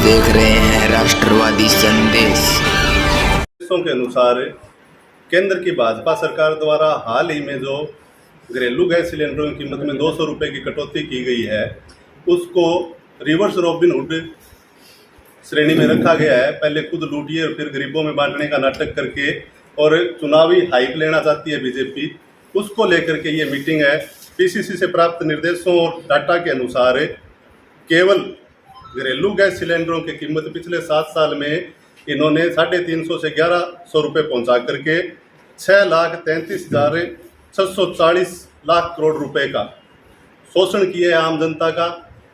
देख रहे हैं राष्ट्रवादी संदेश। के अनुसार केंद्र की भाजपा सरकार द्वारा हाल ही में जो घरेलू गैस सिलेंडरों की कीमत में 200 रुपये की कटौती की गई है, उसको रिवर्स रॉबिनहुड श्रेणी में रखा गया है। पहले खुद लूटिए और फिर गरीबों में बांटने का नाटक करके और चुनावी हाइप लेना चाहती है बीजेपी, उसको लेकर के ये मीटिंग है। पीसीसी से प्राप्त निर्देशों और डाटा के अनुसार केवल घरेलू गैस सिलेंडरों की कीमत पिछले 7 साल में इन्होंने 350 से 1100 रुपये पहुँचा करके 6,33,640 लाख करोड़ रुपए का शोषण किया है आम जनता का।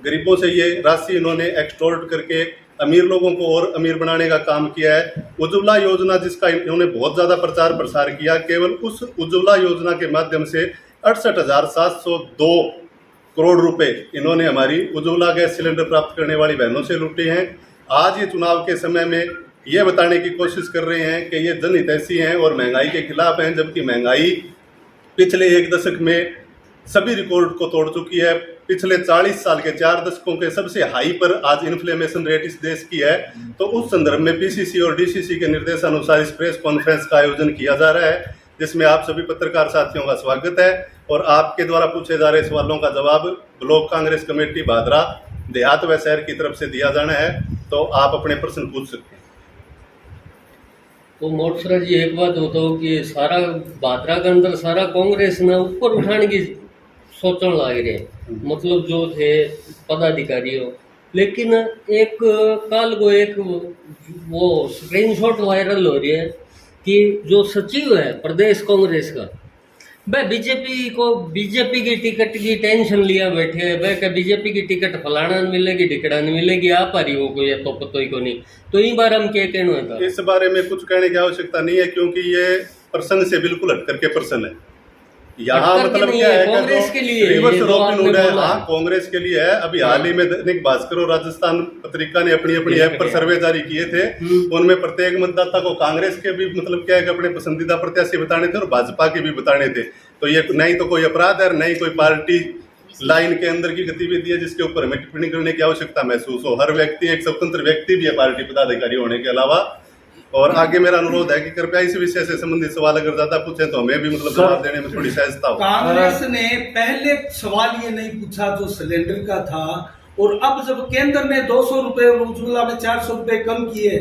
गरीबों से ये राशि इन्होंने एक्सटोर्ट करके अमीर लोगों को और अमीर बनाने का काम किया है। उज्ज्वला योजना जिसका इन्होंने बहुत ज़्यादा प्रचार प्रसार किया, केवल उस उज्ज्वला योजना के माध्यम से 68,702 करोड़ रुपए इन्होंने हमारी उज्ज्वला गैस सिलेंडर प्राप्त करने वाली बहनों से लूटे हैं। आज ये चुनाव के समय में ये बताने की कोशिश कर रहे हैं कि ये जनहितैषी हैं और महंगाई के खिलाफ हैं, जबकि महंगाई पिछले एक दशक में सभी रिकॉर्ड को तोड़ चुकी है। पिछले 40 साल के 4 दशकों के सबसे हाई पर आज इन्फ्लेमेशन रेट इस देश की है। तो उस संदर्भ में पीसीसी और डीसीसी के निर्देशानुसार इस प्रेस कॉन्फ्रेंस का आयोजन किया जा रहा है, जिसमें आप सभी पत्रकार साथियों का स्वागत है और आपके द्वारा पूछे जा रहे सवालों का जवाब ब्लॉक कांग्रेस कमेटी भादरा देहात व शहर की तरफ से दिया जाना है। तो आप अपने प्रश्न पूछ सकते हैं। तो मोटसरा जी, एक बात बताओ कि सारा भादरा के अंदर सारा कांग्रेस ने ऊपर उठाने की सोचने लग रहे, मतलब जो थे पदाधिकारी हो, लेकिन एक काल को एक वो स्क्रीनशॉट वायरल हो रही है कि जो सचिव है प्रदेश कांग्रेस का, वह बीजेपी की टिकट की टेंशन लिया बैठे हैं। वह क्या बीजेपी की टिकट फलाना नहीं मिलेगी, ढिकड़ा नहीं मिलेगी, आप आ रही हो कोई तो पता ही को नहीं। तो इन बार हम क्या कहना है? इस बारे में कुछ कहने की आवश्यकता नहीं है, क्योंकि ये प्रश्न से बिल्कुल हट करके प्रश्न है। यहाँ मतलब क्या है, कांग्रेस के लिए रिवर्स रॉबिनहुड है। हाँ, कांग्रेस के लिए है। अभी हाल ही में दैनिक भास्कर और राजस्थान पत्रिका ने अपनी ऐप पर सर्वे जारी किए थे। उनमें प्रत्येक मतदाता को कांग्रेस के भी मतलब क्या है कि अपने पसंदीदा प्रत्याशी बताने थे और भाजपा के भी बताने थे। तो ये नहीं तो कोई अपराध है, नहीं कोई पार्टी लाइन के अंदर की गतिविधि है जिसके ऊपर हमें टिप्पणी करने की आवश्यकता महसूस हो। हर व्यक्ति एक स्वतंत्र व्यक्ति भी है पार्टी पदाधिकारी होने के अलावा। और आगे मेरा अनुरोध है कि कृपया इस विषय से संबंधित सवाल अगर ज्यादा पूछे तो हमें भी मतलब जवाब देने में थोड़ी सहजता हो। कांग्रेस ने पहले सवाल ये नहीं पूछा जो सिलेंडर का था, और अब जब केंद्र ने 200 रुपए और उज्ज्वला में 400 रुपए कम किए,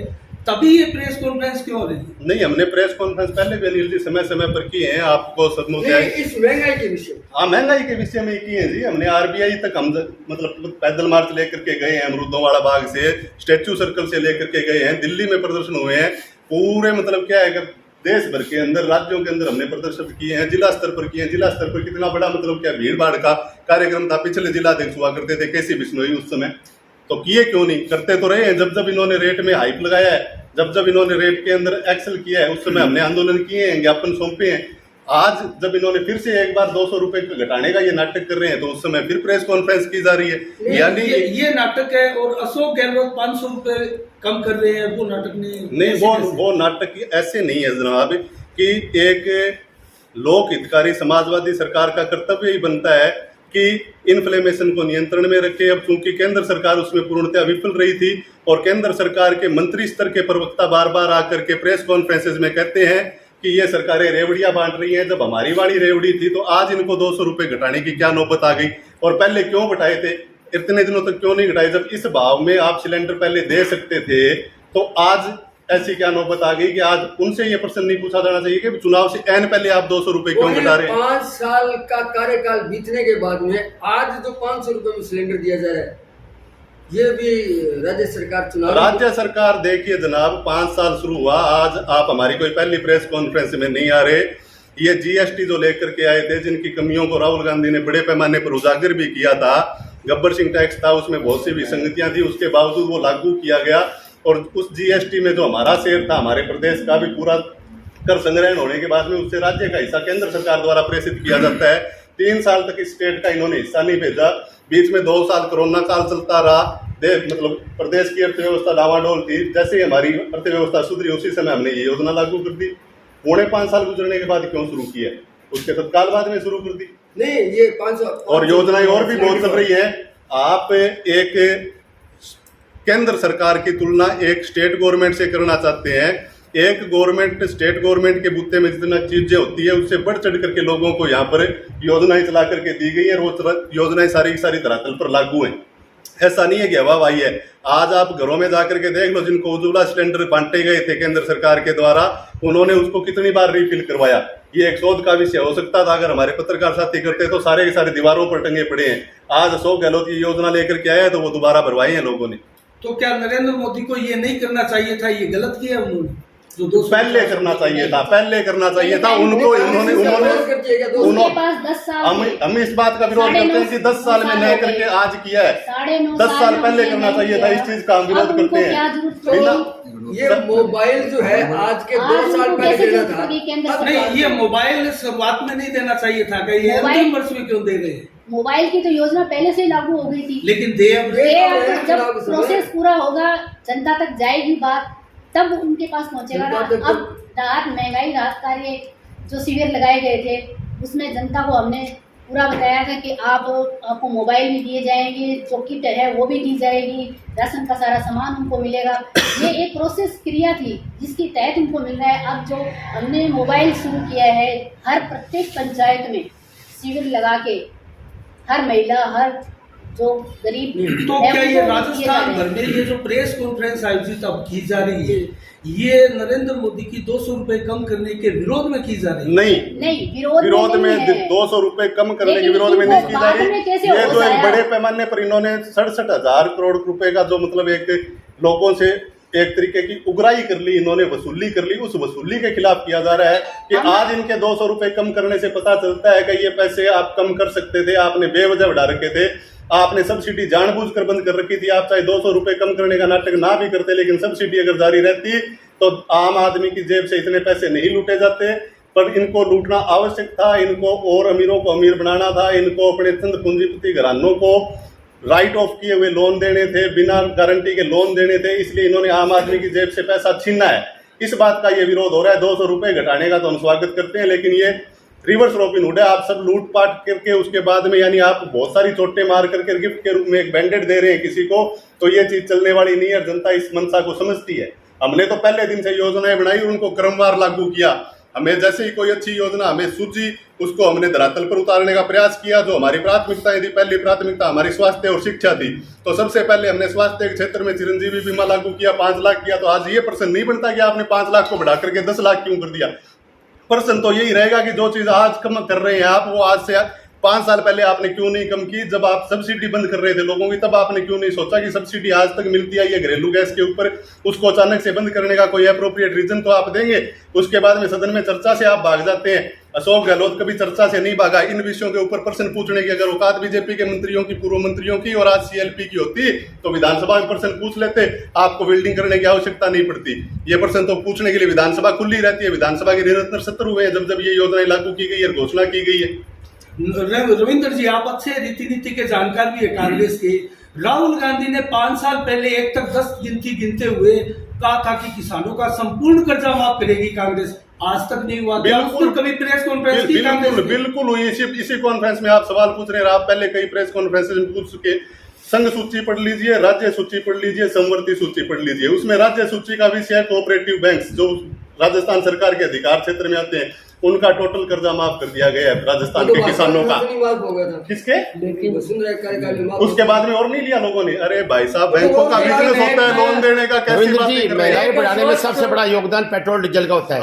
तभी ये प्रेस कॉन्फ्रेंस क्यों हो रही है? नहीं, हमने प्रेस कॉन्फ्रेंस पहले भी अनिल जी समय समय पर किए हैं। आपको सदमों से इस महंगाई के विषय, हाँ, महंगाई के विषय में किए हैं जी। हमने आरबीआई तक हम मतलब पैदल मार्च लेकर के गए हैं, अमरूदों वाला बाग से स्टैच्यू सर्कल से लेकर के गए हैं, दिल्ली में प्रदर्शन हुए हैं। पूरे मतलब क्या है कि देश भर के अंदर, राज्यों के अंदर हमने प्रदर्शन किए हैं, जिला स्तर पर किए हैं। जिला स्तर पर कितना बड़ा मतलब क्या भीड़ भाड़ का कार्यक्रम था। पिछले जिलाध्यक्ष हुआ करते थे केसी बिश्नोई उस समय, तो किए क्यों नहीं? करते तो रहे हैं। जब जब इन्होंने रेट में हाइप लगाया है, जब जब इन्होंने रेट के अंदर एक्सेल किया है, उस समय हमने आंदोलन किए हैं, ज्ञापन सौंपे हैं। आज जब इन्होंने फिर से एक बार 200 रुपए घटाने का ये नाटक कर रहे हैं, तो उस समय फिर प्रेस कॉन्फ्रेंस की जा रही है। यानी ये नाटक है। और अशोक गहलोत 500 रुपए कम कर रहे हैं, वो नाटक नहीं। वो नाटक ऐसे नहीं है जनाब कि एक लोक हितकारी समाजवादी सरकार का कर्तव्य ही बनता है कि इन्फ्लेमेशन को नियंत्रण में रखे। अब चूंकि केंद्र सरकार उसमें पूर्णतः विफल रही थी और केंद्र सरकार के मंत्री स्तर के प्रवक्ता बार बार आकर के प्रेस कॉन्फ्रेंसेज में कहते हैं कि ये सरकारें रेवड़ियां बांट रही हैं, जब हमारी वाली रेवड़ी थी। तो आज इनको 200 रुपए घटाने की क्या नौबत आ गई? और पहले क्यों घटाए थे? इतने दिनों तक क्यों नहीं घटाए? जब इस भाव में आप सिलेंडर पहले दे सकते थे, तो आज ऐसी क्या नौबत आ गई कि आज उनसे ये प्रश्न नहीं पूछा जाना चाहिए कि चुनाव से ऐन पहले आप 200 रुपए क्यों घटा रहे हैं? 5 साल का कार्यकाल बीतने के बाद में आज जो 500 रुपए में सिलेंडर दिया जा रहा है, ये भी राज्य सरकार चुनाव। राज्य सरकार देखिए जनाब, 5 साल शुरू हुआ, आज आप हमारी कोई पहली प्रेस कॉन्फ्रेंस में नहीं आ रहे। ये जीएसटी जो लेकर के आए थे, जिनकी कमियों को राहुल गांधी ने बड़े पैमाने पर उजागर भी किया था, गब्बर सिंह टैक्स था, उसमें बहुत सी विसंगतियां थी, उसके बावजूद वो लागू किया गया। और उस जीएसटी में जो हमारा शेयर था, हमारे प्रदेश का भी पूरा कर संग्रहण होने के बाद में उससे राज्य का हिस्सा केंद्र सरकार द्वारा प्रेषित किया जाता है। 3 साल तक इस स्टेट का इन्होंने हिस्सा नहीं भेजा। बीच में 2 साल कोरोना काल चलता रहा, मतलब प्रदेश की अर्थव्यवस्था डावाडोल थी। जैसे ही हमारी अर्थव्यवस्था सुधरी, उसी समय हमने ये योजना लागू कर दी। 5.5 साल गुजरने के बाद क्यों शुरू की है? उसके तत्काल बाद में शुरू कर दी। नहीं, ये 500 और योजनाएं और भी बहुत चल रही है। आप एक केंद्र सरकार की तुलना एक स्टेट गवर्नमेंट से करना चाहते हैं। एक गवर्नमेंट स्टेट गवर्नमेंट के बुत्ते में जितना चीजें होती है उससे बढ़ चढ़ करके लोगों को यहाँ पर योजनाएं चला करके दी गई है और वो योजनाएं सारी की सारी धरातल पर लागू हैं। ऐसा नहीं है कि हवा आई है। आज आप घरों में जाकर के देख लो, जिनको उज्ज्वला सिलेंडर बांटे गए थे केंद्र सरकार के द्वारा, उन्होंने उसको कितनी बार रिफिल करवाया। ये एक शोध का विषय हो सकता था, अगर हमारे पत्रकार साथी करते तो सारे के सारे दीवारों पर टंगे पड़े हैं। आज अशोक गहलोत ये योजना लेकर के आया है तो वो दोबारा भरवाए हैं लोगों ने। तो क्या नरेंद्र मोदी को ये नहीं करना चाहिए था? ये गलत किया उन्होंने, जो 200 पहले करना चाहिए था, पहले करना चाहिए था उनको। उन्होंने उनके पास 10 साल हम इस बात का विरोध करते हैं कि 10 साल में नहीं करके आज किया है। 10 साल पहले करना चाहिए था। इस चीज का हम विरोध करते हैं। तो ये मोबाइल जो है आज के 2 साल पहले देना था। नहीं, ये मोबाइल शुरुआत में नहीं देना चाहिए था। ये अंतिम वर्ष में क्यों दे रहे हैं? मोबाइल की तो योजना पहले से लागू हो गई थी, लेकिन जब प्रोसेस पूरा होगा, जनता तक जाएगी बात, तब उनके पास पहुंचेगा ना। अब राहत महंगाई राहत कार्य जो शिविर लगाए गए थे उसमें जनता को हमने पूरा बताया था कि आपको मोबाइल भी दिए जाएंगे, जो किट है वो भी दी जाएगी, राशन का सारा सामान उनको मिलेगा। ये एक प्रोसेस क्रिया थी जिसके तहत उनको मिल रहा है। अब जो हमने मोबाइल शुरू किया है, हर प्रत्येक पंचायत में शिविर लगा के हर महिला, हर जो गरीब, तो क्या ये राजस्थान भर में ये जो प्रेस कॉन्फ्रेंस आयोजित अब की जा रही है, ये नरेंद्र मोदी की 200 रुपए कम करने के विरोध में की जा रही है? नहीं, विरोध में 200 रुपए कम करने के विरोध में नहीं की जा रही। ये जो एक बड़े पैमाने पर इन्होंने 67,000 करोड़ रुपए का जो मतलब एक लोगों से एक तरीके की उगराई कर ली, इन्होंने वसूली कर ली। उस वसूली के खिलाफ किया जा रहा है कि आज इनके 200 रुपए कम करने से पता चलता है कि ये पैसे आप कम कर सकते थे, आपने बेवजह बढ़ा रखे थे, आपने सब्सिडी जानबूझकर बंद कर रखी थी। आप चाहे 200 रुपए कम करने का नाटक ना भी करते, लेकिन सब्सिडी अगर जारी रहती तो आम आदमी की जेब से इतने पैसे नहीं लूटे जाते। पर इनको लूटना आवश्यक था, इनको और अमीरों को अमीर बनाना था, इनको अपने चंद पूंजीपति घरानों को राइट ऑफ किए हुए लोन देने थे, बिना गारंटी के लोन देने थे, इसलिए इन्होंने आम आदमी की जेब से पैसा छीना है। इस बात का ये विरोध हो रहा है। 200 रुपए घटाने का तो हम स्वागत करते हैं, लेकिन ये रिवर्स रॉबिन हुड है। आप सब लूटपाट करके उसके बाद में, यानी आप बहुत सारी चोटें मार करके गिफ्ट के रूप में एक बैंडेड दे रहे हैं किसी को, तो ये चीज चलने वाली नहीं है। जनता इस मंशा को समझती है। हमने तो पहले दिन से योजनाएं बनाई और उनको क्रमवार लागू किया। हमें जैसे ही कोई अच्छी योजना हमें सूझी, उसको हमने धरातल पर उतारने का प्रयास किया। जो हमारी प्राथमिकताएं थी, पहली प्राथमिकता हमारी स्वास्थ्य और शिक्षा थी, तो सबसे पहले हमने स्वास्थ्य के क्षेत्र में चिरंजीवी बीमा लागू किया, 5 लाख किया। तो आज ये प्रश्न नहीं बनता कि आपने 5 लाख को बढ़ा करके 10 लाख क्यों कर दिया। प्रश्न तो यही रहेगा कि जो चीज आज कम कर रहे हैं आप, वो आज से 5 साल पहले आपने क्यों नहीं कम की। जब आप सब्सिडी बंद कर रहे थे लोगों की, तब आपने क्यों नहीं सोचा कि सब्सिडी आज तक मिलती आई है घरेलू गैस के ऊपर, उसको अचानक से बंद करने का कोई अप्रोप्रिएट रीजन तो आप देंगे। उसके बाद में सदन में चर्चा से आप भाग जाते हैं। अशोक गहलोत कभी चर्चा से नहीं भागा। इन विषयों के ऊपर प्रश्न पूछने की अगर औकात बीजेपी के मंत्रियों की, पूर्व मंत्रियों की और आज सीएलपी की होती तो विधानसभा में प्रश्न पूछ लेते, आपको बिल्डिंग करने की आवश्यकता नहीं पड़ती। ये प्रश्न तो पूछने के लिए विधानसभा खुली रहती है। विधानसभा के निरंतर सत्र हुए हैं जब ये योजनाएं लागू की गई है, घोषणा की गई है। रविंद्र जी, आप अच्छे रीति नीति के जानकार भी है कांग्रेस के। राहुल गांधी ने 5 साल पहले 1 तक 10 गिनती गिनते हुए कहा था कि किसानों का संपूर्ण कर्जा माफ करेगी कांग्रेस। आज तक नहीं हुआ। बिल्कुल, कभी प्रेस कॉन्फ्रेंस की? बिल्कुल हुई। इसी कॉन्फ्रेंस में आप सवाल पूछ रहे हैं। आप पहले कई प्रेस कॉन्फ्रेंस में पूछ चुके। संघ सूची पढ़ लीजिए, राज्य सूची पढ़ लीजिए, समवर्ती सूची पढ़ लीजिए। उसमें राज्य सूची का विषय कोऑपरेटिव बैंक्स जो राजस्थान सरकार के अधिकार क्षेत्र में आते हैं, उनका टोटल कर्जा माफ कर दिया गया है राजस्थान के किसानों का। किसके? उसके बाद में और नहीं लिया लोगों ने। अरे भाई साहब, बैंकों का बिजनेस होता है लोन देने का। कैसी बात कर रहे हैं? महंगाई बढ़ाने में सबसे बड़ा योगदान पेट्रोल डीजल का होता है।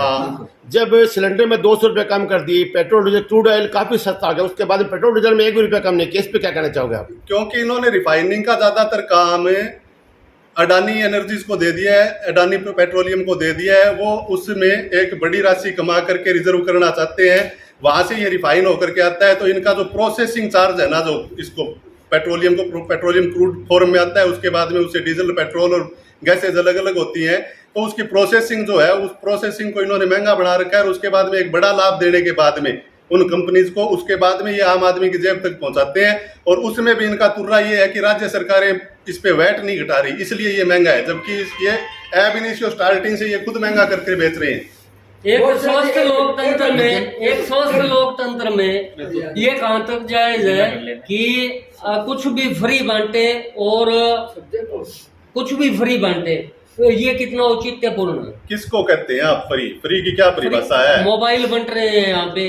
जब सिलेंडर में 200 रुपए कम कर दी, पेट्रोल डीजल क्रूड ऑयल काफी सस्ता हो गया, उसके बाद पेट्रोल डीजल में 1 भी रुपया कम नहीं किया। इस पे क्या कहना चाहोगे आप? क्योंकि इन्होंने रिफाइनिंग का ज्यादातर काम अडानी एनर्जीज को दे दिया है, अडानी पेट्रोलियम को दे दिया है। वो उसमें एक बड़ी राशि कमा करके रिजर्व करना चाहते हैं, वहां से ये रिफाइन होकर के आता है। तो इनका जो प्रोसेसिंग चार्ज है ना, जो इसको पेट्रोलियम क्रूड फॉर्म में आता है, उसके बाद में उससे डीजल, पेट्रोल और गैसेज अलग अलग होती हैं, तो उसकी प्रोसेसिंग जो है, उस प्रोसेसिंग को इन्होंने महंगा बढ़ा रखा है। और उसके बाद में एक बड़ा लाभ देने के बाद में उन कंपनीज को, उसके बाद में ये आम आदमी की जेब तक पहुंचाते हैं। और उसमें भी इनका तुर्रा ये है कि राज्य सरकारें इस पे वैट नहीं घटा रही, इसलिए ये महंगा है। जबकि ये एब इनिशियो स्टार्टिंग से ये खुद महंगा करके बेच रहे हैं। एक स्वस्थ लोकतंत्र में ये कहाँ तक जायज है कि कुछ भी फ्री बांटे और कुछ भी फ्री बांटे, तो ये कितना औचित्यपूर्ण है? किसको कहते हैं आप फ्री? फ्री की क्या परिभाषा है? मोबाइल बंट रहे हैं यहाँ पे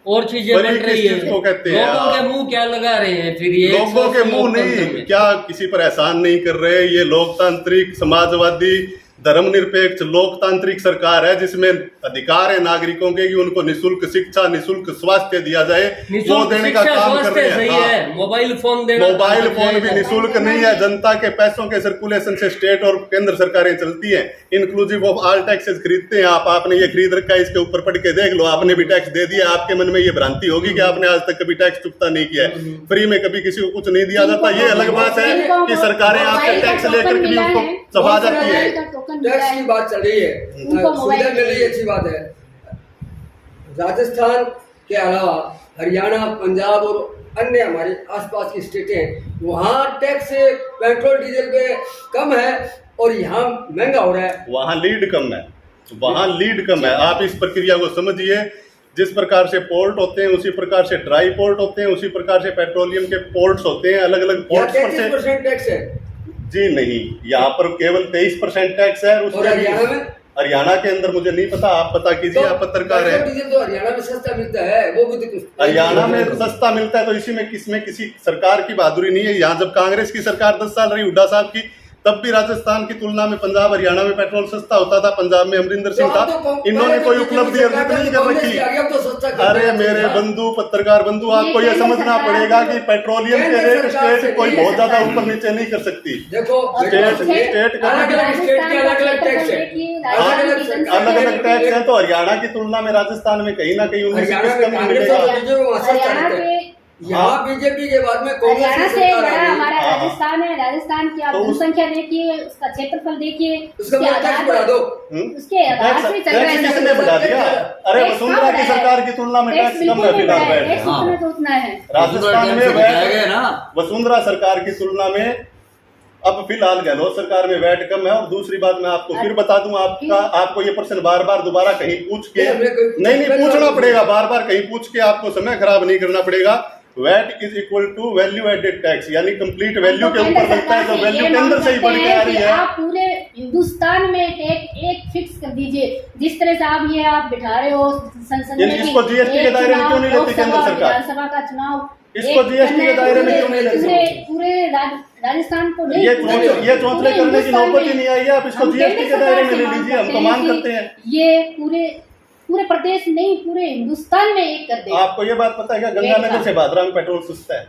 और चीजें फ्री बन रही किस है, चीज को कहते हैं? लोगों के मुंह क्या लगा रहे हैं फिर ये? लोगों के मुंह नहीं, क्या किसी पर एहसान नहीं कर रहे? ये लोकतांत्रिक, समाजवादी, धर्मनिरपेक्ष, लोकतांत्रिक सरकार है जिसमें अधिकार है नागरिकों के कि उनको निशुल्क शिक्षा, निशुल्क स्वास्थ्य दिया जाए, वो देने का काम कर रहे हैं। हाँ। मोबाइल फोन देना, मोबाइल फोन भी निशुल्क नहीं है, जनता के पैसों के सर्कुलेशन से स्टेट और केंद्र सरकारें चलती हैं। इंक्लूसिव ऑफ ऑल टैक्सेस खरीदते हैं आप, आपने ये खरीद रखा है, इसके ऊपर पढ़ के देख लो, आपने भी टैक्स दे दिया। आपके मन में ये भ्रांति होगी कि आपने आज तक कभी टैक्स चुकता नहीं किया है, फ्री में कभी किसी को कुछ नहीं दिया जाता। ये अलग बात है कि सरकारें आपसे टैक्स लेकर भी उसको सभा जाती है। टैक्स की बात चल रही है, सुविधा मिल रही है, अच्छी बात है। राजस्थान के अलावा हरियाणा, पंजाब और अन्य हमारे आसपास की स्टेटें हैं, वहाँ टैक्स पेट्रोल डीजल पे कम है और यहाँ महंगा हो रहा है। वहाँ लीड कम है, वहाँ लीड कम है। आप इस प्रक्रिया को समझिए, जिस प्रकार से पोर्ट होते हैं उसी प्रकार से ड्राई पोर्ट होते हैं, उसी प्रकार से पेट्रोलियम के पोर्ट्स होते हैं। अलग अलग पोर्ट्स पर से 33% टैक्स है जी नहीं, यहाँ पर केवल 23% टैक्स है। और हरियाणा में? हरियाणा के अंदर मुझे नहीं पता, आप पता कीजिए, आप पत्रकार है। डीजल तो हरियाणा में सस्ता मिलता है, वो भी तो कुछ हरियाणा में सस्ता मिलता है, तो इसी में किसमें किसी सरकार की बहादुरी नहीं है। यहाँ जब कांग्रेस की सरकार 10 साल रही हुड्डा साहब की, तब भी राजस्थान की तुलना में पंजाब, हरियाणा में पेट्रोल सस्ता होता था। पंजाब में अमरिंदर सिंह था, इन्होंने कोई उपलब्धि अर्जित नहीं कर रखी। अरे मेरे बंधु, पत्रकार बंधु, आपको यह समझना पड़ेगा कि पेट्रोलियम के रेट स्टेट कोई बहुत ज्यादा ऊपर नीचे नहीं कर सकती। देखो स्टेट का अलग अलग टैक्स है, अलग अलग टैक्स है, तो हरियाणा की तुलना में राजस्थान में कहीं ना कहीं 19 कम मिलेगा। यहाँ बीजेपी के बाद में हरियाणा से बड़ा हमारा राजस्थान है। राजस्थान की आप जनसंख्या देखिए, उसका क्षेत्रफल देखिए, उसके आधार बढ़ा दो, उसके आधार से चल रहा है। किसने बढ़ा दिया? अरे वसुंधरा की सरकार की तुलना में टैक्स कम है फिलहाल। तो उतना है राजस्थान में वसुंधरा सरकार की तुलना में अब फिलहाल गहलोत सरकार में वैट कम है। और दूसरी बात मैं आपको फिर बता दूं, आपको ये प्रश्न बार बार दोबारा कहीं पूछ के नहीं पूछना पड़ेगा, बार बार कहीं पूछ के आपको समय खराब नहीं करना पड़ेगा। VAT is equal to value added tax, यानी कंप्लीट वैल्यू के ऊपर लगता है, जो वैल्यू केंद्र से ही बढ़ के आ रही है। आप पूरे हिंदुस्तान में एक फिक्स कर दीजिए, जिस तरह से आप बिठा रहे हो संसद में। इसको जीएसटी के दायरे में क्यों नहीं लेती केंद्र सरकार? विधानसभा का चुनाव इसको जीएसटी के दायरे में क्यों नहीं लेती? पूरे राजस्थान को ये चौंतले करने की नौबत ही नहीं आई है। आप इसको जीएसटी के दायरे में ले लीजिए, हम तो मांग करते हैं। ये पूरे प्रदेश नहीं, पूरे हिंदुस्तान में एक कर दे। आपको ये बात पता है क्या, गंगानगर से भादरा में पेट्रोल सस्ता है?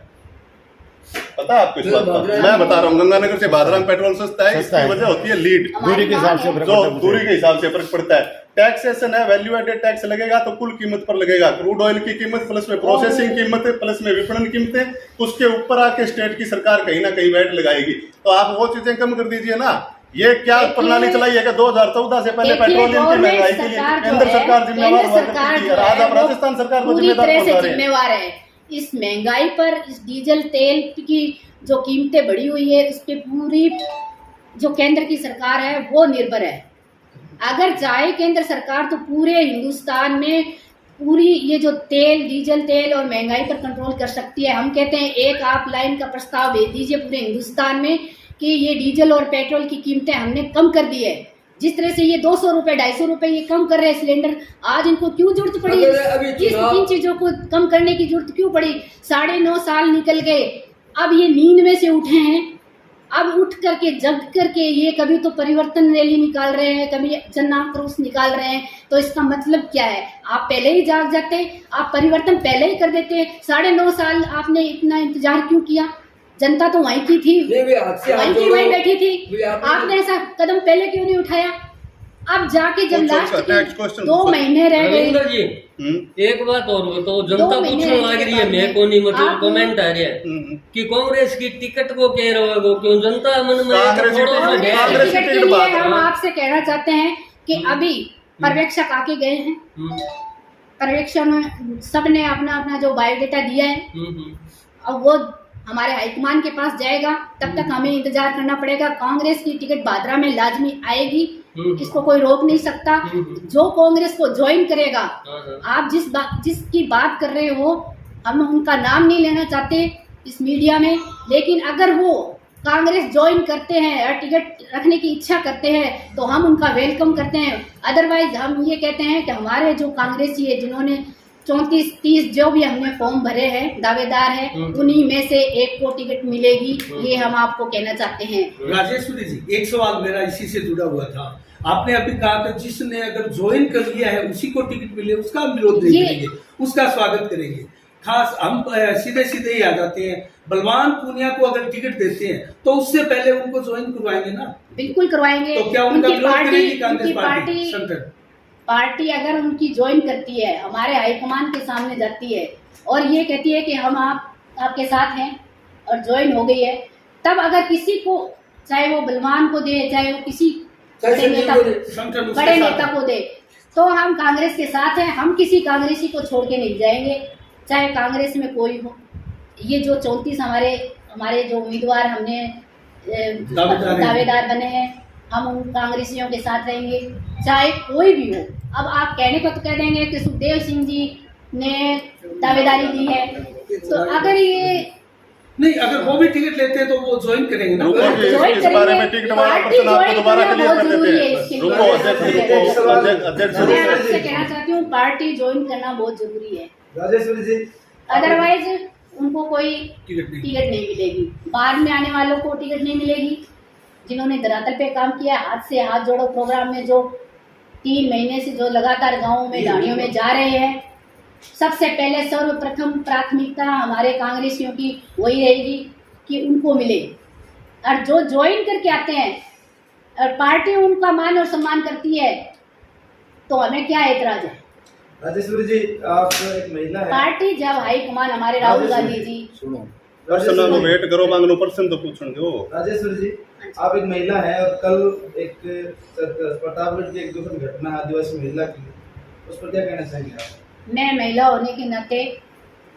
पता है आपको इस बात का? मैं बता रहा हूँ, गंगानगर से भादरा में पेट्रोल सस्ता है। इसकी वजह होती है लीड, दूरी के हिसाब से, जो दूरी के हिसाब से फर्क पड़ता है। टैक्सेशन है, वैल्यू एडेड टैक्स लगेगा तो कुल कीमत पर लगेगा। क्रूड ऑयल की कीमत प्लस में प्रोसेसिंग कीमत प्लस में विपणन कीमतें, उसके ऊपर आके स्टेट की सरकार कहीं ना कहीं वैट लगाएगी। तो आप वो चीजें कम कर दीजिए ना। ये क्या प्रणाली चलाई है कि 2014 से पहले पेट्रोलियम की महंगाई के लिए केंद्र सरकार जिम्मेवार हुआ करती थी, और आज आप राजस्थान सरकार को जिम्मेवार है। इस महंगाई पर, इस डीजल तेल की जो कीमतें बढ़ी हुई है, उस पर पूरी जो केंद्र की सरकार है वो निर्भर है। अगर चाहे केंद्र सरकार तो पूरे हिंदुस्तान में पूरी ये जो डीजल तेल और महंगाई पर कंट्रोल कर सकती है। हम कहते हैं एक आप लाइन का प्रस्ताव भेज दीजिए पूरे हिंदुस्तान में कि ये डीजल और पेट्रोल की कीमतें हमने कम कर दी है। जिस तरह से ये 200 रुपए 250 रुपए ये कम कर रहे हैं सिलेंडर, आज इनको क्यों जरूरत पड़ी? इन चीजों को कम करने की जरूरत क्यों पड़ी? 9.5 साल निकल गए, अब ये नींद में से उठे हैं। अब उठ करके जग करके ये कभी तो परिवर्तन रैली निकाल रहे हैं, कभी जन आक्रोश निकाल रहे हैं। तो इसका मतलब क्या है? आप पहले ही जाग जाते, आप परिवर्तन पहले ही कर देते। 9.5 साल आपने इतना इंतजार क्यों किया? जनता तो वहीं की थी, वहीं बैठी थी। आपने ऐसा कदम पहले क्यों नहीं उठाया? अब जाके जब लास्ट के 2 महीने रह गए जी, एक बात और बताओ, जनता पूछने लग रही है, मैं को नहीं, मतलब कमेंट आ रहा है कि कांग्रेस की टिकट को कह रहे हो क्यों? जनता मन में टिकट के लिए हम आपसे कहना चाहते हैं कि अभी पर्यवेक्षक आके गए हैं, पर्यवेक्षण में सबने अपना अपना जो बायोडेटा दिया है, अब वो हमारे हाईकमान के पास जाएगा। तब तक हमें इंतजार करना पड़ेगा। कांग्रेस की टिकट भादरा में लाजमी आएगी, इसको कोई रोक नहीं सकता। जो कांग्रेस को ज्वाइन करेगा, आप जिसकी बात कर रहे हो, हम उनका नाम नहीं लेना चाहते इस मीडिया में, लेकिन अगर वो कांग्रेस ज्वाइन करते हैं और टिकट रखने की इच्छा करते हैं तो हम उनका वेलकम करते हैं। अदरवाइज हम ये कहते हैं कि हमारे जो कांग्रेसी है जिन्होंने 34-30 जो भी हमने फॉर्म भरे हैं दावेदार हैं उन्हीं में से एक को टिकट मिलेगी, ये हम आपको कहना चाहते हैं। राजेश्वरी जी, एक सवाल मेरा इसी से जुड़ा हुआ था। आपने अभी कहा कि जिसने अगर ज्वाइन कर लिया है उसी को टिकट मिले, उसका हम विरोध नहीं करेंगे, उसका स्वागत करेंगे। खास हम सीधे सीधे ही आ जाते हैं, बलवान पूनिया को अगर टिकट देते हैं तो उससे पहले उनको ज्वाइन करवाएंगे ना? बिल्कुल करवाएंगे। तो क्या उनका विरोध करेगी कांग्रेस पार्टी? पार्टी अगर उनकी ज्वाइन करती है, हमारे हाईकमान के सामने जाती है और ये कहती है कि हम आपके साथ हैं और ज्वाइन हो गई है, तब अगर किसी को, चाहे वो बलवान को दे चाहे वो किसी बड़े नेता को दे, तो हम कांग्रेस के साथ हैं। हम किसी कांग्रेसी को छोड़ के नहीं जाएंगे, चाहे कांग्रेस में कोई हो। ये जो 34 हमारे जो उम्मीदवार हमने दावेदार बने हैं, हम उन कांग्रेसियों के साथ रहेंगे चाहे कोई भी हो। अब आप कहने को तो कह देंगे कि सुखदेव सिंह जी ने दावेदारी दी है, तो अगर ये नहीं, अगर वो भी टिकट लेते हैं तो वो ज्वाइन करेंगे ना? इस बारे में टिकट वाला प्रश्न आपको दोबारा क्लियर कर देते हैं। रुको अध्यक्ष, मैं आपसे कहना चाहती हूँ पार्टी ज्वाइन करना बहुत जरूरी है, राजेश्वरी जी। अदरवाइज उनको कोई टिकट नहीं मिलेगी। बाद में आने वालों को टिकट नहीं मिलेगी। जिन्होंने धरातल पे काम किया, हाथ से हाथ जोड़ो प्रोग्राम में जो 3 महीने से जो लगातार गाँव में ढाणियों में जा रहे हैं, सबसे पहले सर्वप्रथम प्राथमिकता हमारे कांग्रेसियों की वही रहेगी कि उनको मिले। और जो ज्वाइन करके आते हैं और पार्टी उनका मान और सम्मान करती है तो हमें क्या एतराज है? राजेश्वरी जी, आप एक महिला है। पार्टी जब हाईकमान हमारे राहुल गांधी जी प्रश्न वेट करो, मांगनो प्रश्न तो पूछने दो। राजेश्वरी जी, आप एक महिला है और कल एक प्रतापगढ़ की एक दुखद घटना आदिवासी महिला की, उस पर क्या कहना चाहेंगे आप? मैं महिला होने के नाते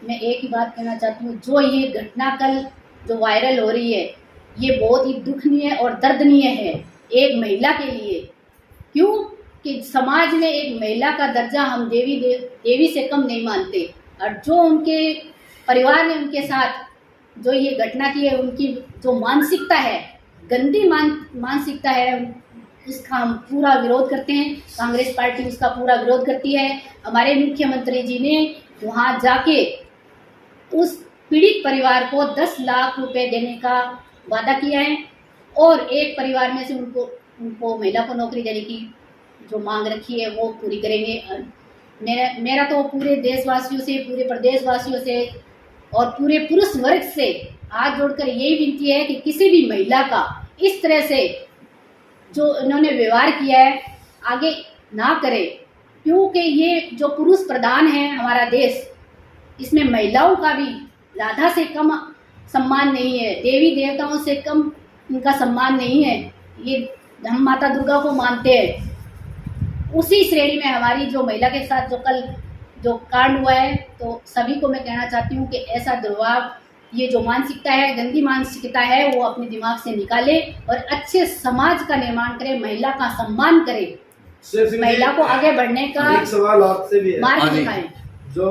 मैं एक ही बात कहना चाहती हूँ, जो ये घटना कल जो वायरल हो रही है ये बहुत ही दुखनीय और दर्दनीय है एक महिला के लिए। क्यों कि समाज में एक महिला का दर्जा हम देवी से कम नहीं मानते, और जो उनके परिवार ने उनके साथ जो ये घटना की है, उनकी जो मानसिकता है, गंदी मानसिकता है, इसका हम पूरा विरोध करते हैं। कांग्रेस पार्टी उसका पूरा विरोध करती है। हमारे मुख्यमंत्री जी ने वहाँ जाके उस पीड़ित परिवार को 10 लाख रुपए देने का वादा किया है और एक परिवार में से उनको महिला को नौकरी देने की जो मांग रखी है वो पूरी करेंगे। मेरा तो पूरे देशवासियों से, पूरे प्रदेशवासियों से और पूरे पुरुष वर्ग से हाथ जोड़कर यही विनती है कि किसी भी महिला का इस तरह से जो इन्होंने व्यवहार किया है आगे ना करे, क्योंकि ये जो पुरुष प्रधान है हमारा देश, इसमें महिलाओं का भी राधा से कम सम्मान नहीं है, देवी देवताओं से कम इनका सम्मान नहीं है। ये हम माता दुर्गा को मानते हैं। उसी श्रेणी में हमारी जो महिला के साथ जो कल जो कांड हुआ है, तो सभी को मैं कहना चाहती हूँ कि ऐसा दुर्भाव, ये जो मानसिकता है, गंदी मानसिकता है, वो अपने दिमाग से निकाले और अच्छे समाज का निर्माण करे, महिला का सम्मान करे, महिला को आगे बढ़ने का एक सवाल आपसे भी है। मार्ग दिखाएं। जो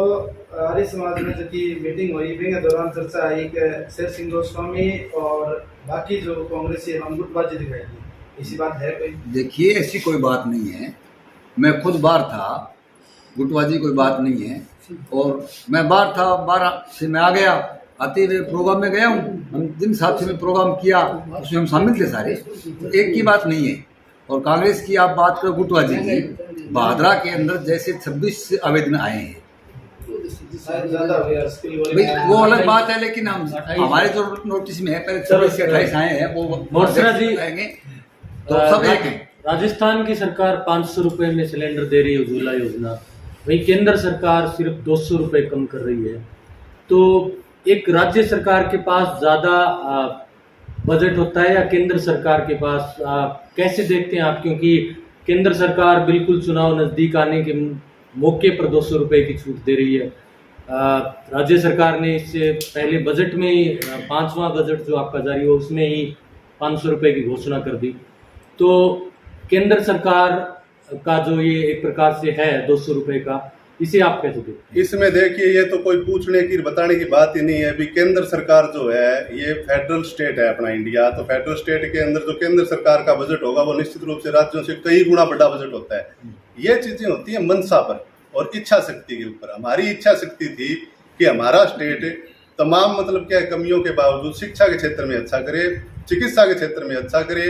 आर्य समाज में जो की मीटिंग हुई के दौरान चर्चा आई कि शेर सिंह गोस्वामी और बाकी जो कांग्रेसी हम गुटबाजी दिखाएगी, ऐसी बात है कोई? देखिए, ऐसी कोई बात नहीं है। मैं खुद बाहर था, गुटबाजी कोई बात नहीं है। और मैं बाहर था, 12 से मैं आ गया, आते हुए प्रोग्राम में गया हूँ। हम जिन साथ से प्रोग्राम किया उसमें हम शामिल थे सारे, तो एक की बात नहीं है। और कांग्रेस की आप बात करो गुटबाजी की, भादरा के अंदर जैसे 26 आवेदन आए हैं, वो अलग बात है, लेकिन हम हमारे जो नोटिस में है पहले 26 से 28 आए हैं, वो आएंगे तो सब एक है। राजस्थान की सरकार 500 रुपए में सिलेंडर दे रही है, उज्ज्वला योजना, वही केंद्र सरकार सिर्फ 200 रुपए कम कर रही है। तो एक राज्य सरकार के पास ज़्यादा बजट होता है या केंद्र सरकार के पास, कैसे देखते हैं आप? क्योंकि केंद्र सरकार बिल्कुल चुनाव नज़दीक आने के मौके पर 200 रुपए की छूट दे रही है। राज्य सरकार ने इससे पहले बजट में ही 5वां बजट जो आपका जारी हुआ उसमें ही 500 रुपए की घोषणा कर दी। तो केंद्र सरकार का जो ये एक प्रकार से है 200 रुपए का, इसे आप कैसे देखते हैं? इसमें देखिए, ये तो कोई पूछने की बताने की बात ही नहीं है। अभी केंद्र सरकार जो है, ये फेडरल स्टेट है अपना इंडिया, तो फेडरल स्टेट के अंदर जो केंद्र सरकार का बजट होगा वो निश्चित रूप से राज्यों से कई गुना बड़ा बजट होता है। ये चीजें होती है मंशा पर और इच्छा शक्ति के ऊपर। हमारी इच्छा शक्ति थी कि हमारा स्टेट तमाम मतलब क्या कमियों के बावजूद शिक्षा के क्षेत्र में अच्छा करे, चिकित्सा के क्षेत्र में अच्छा करे,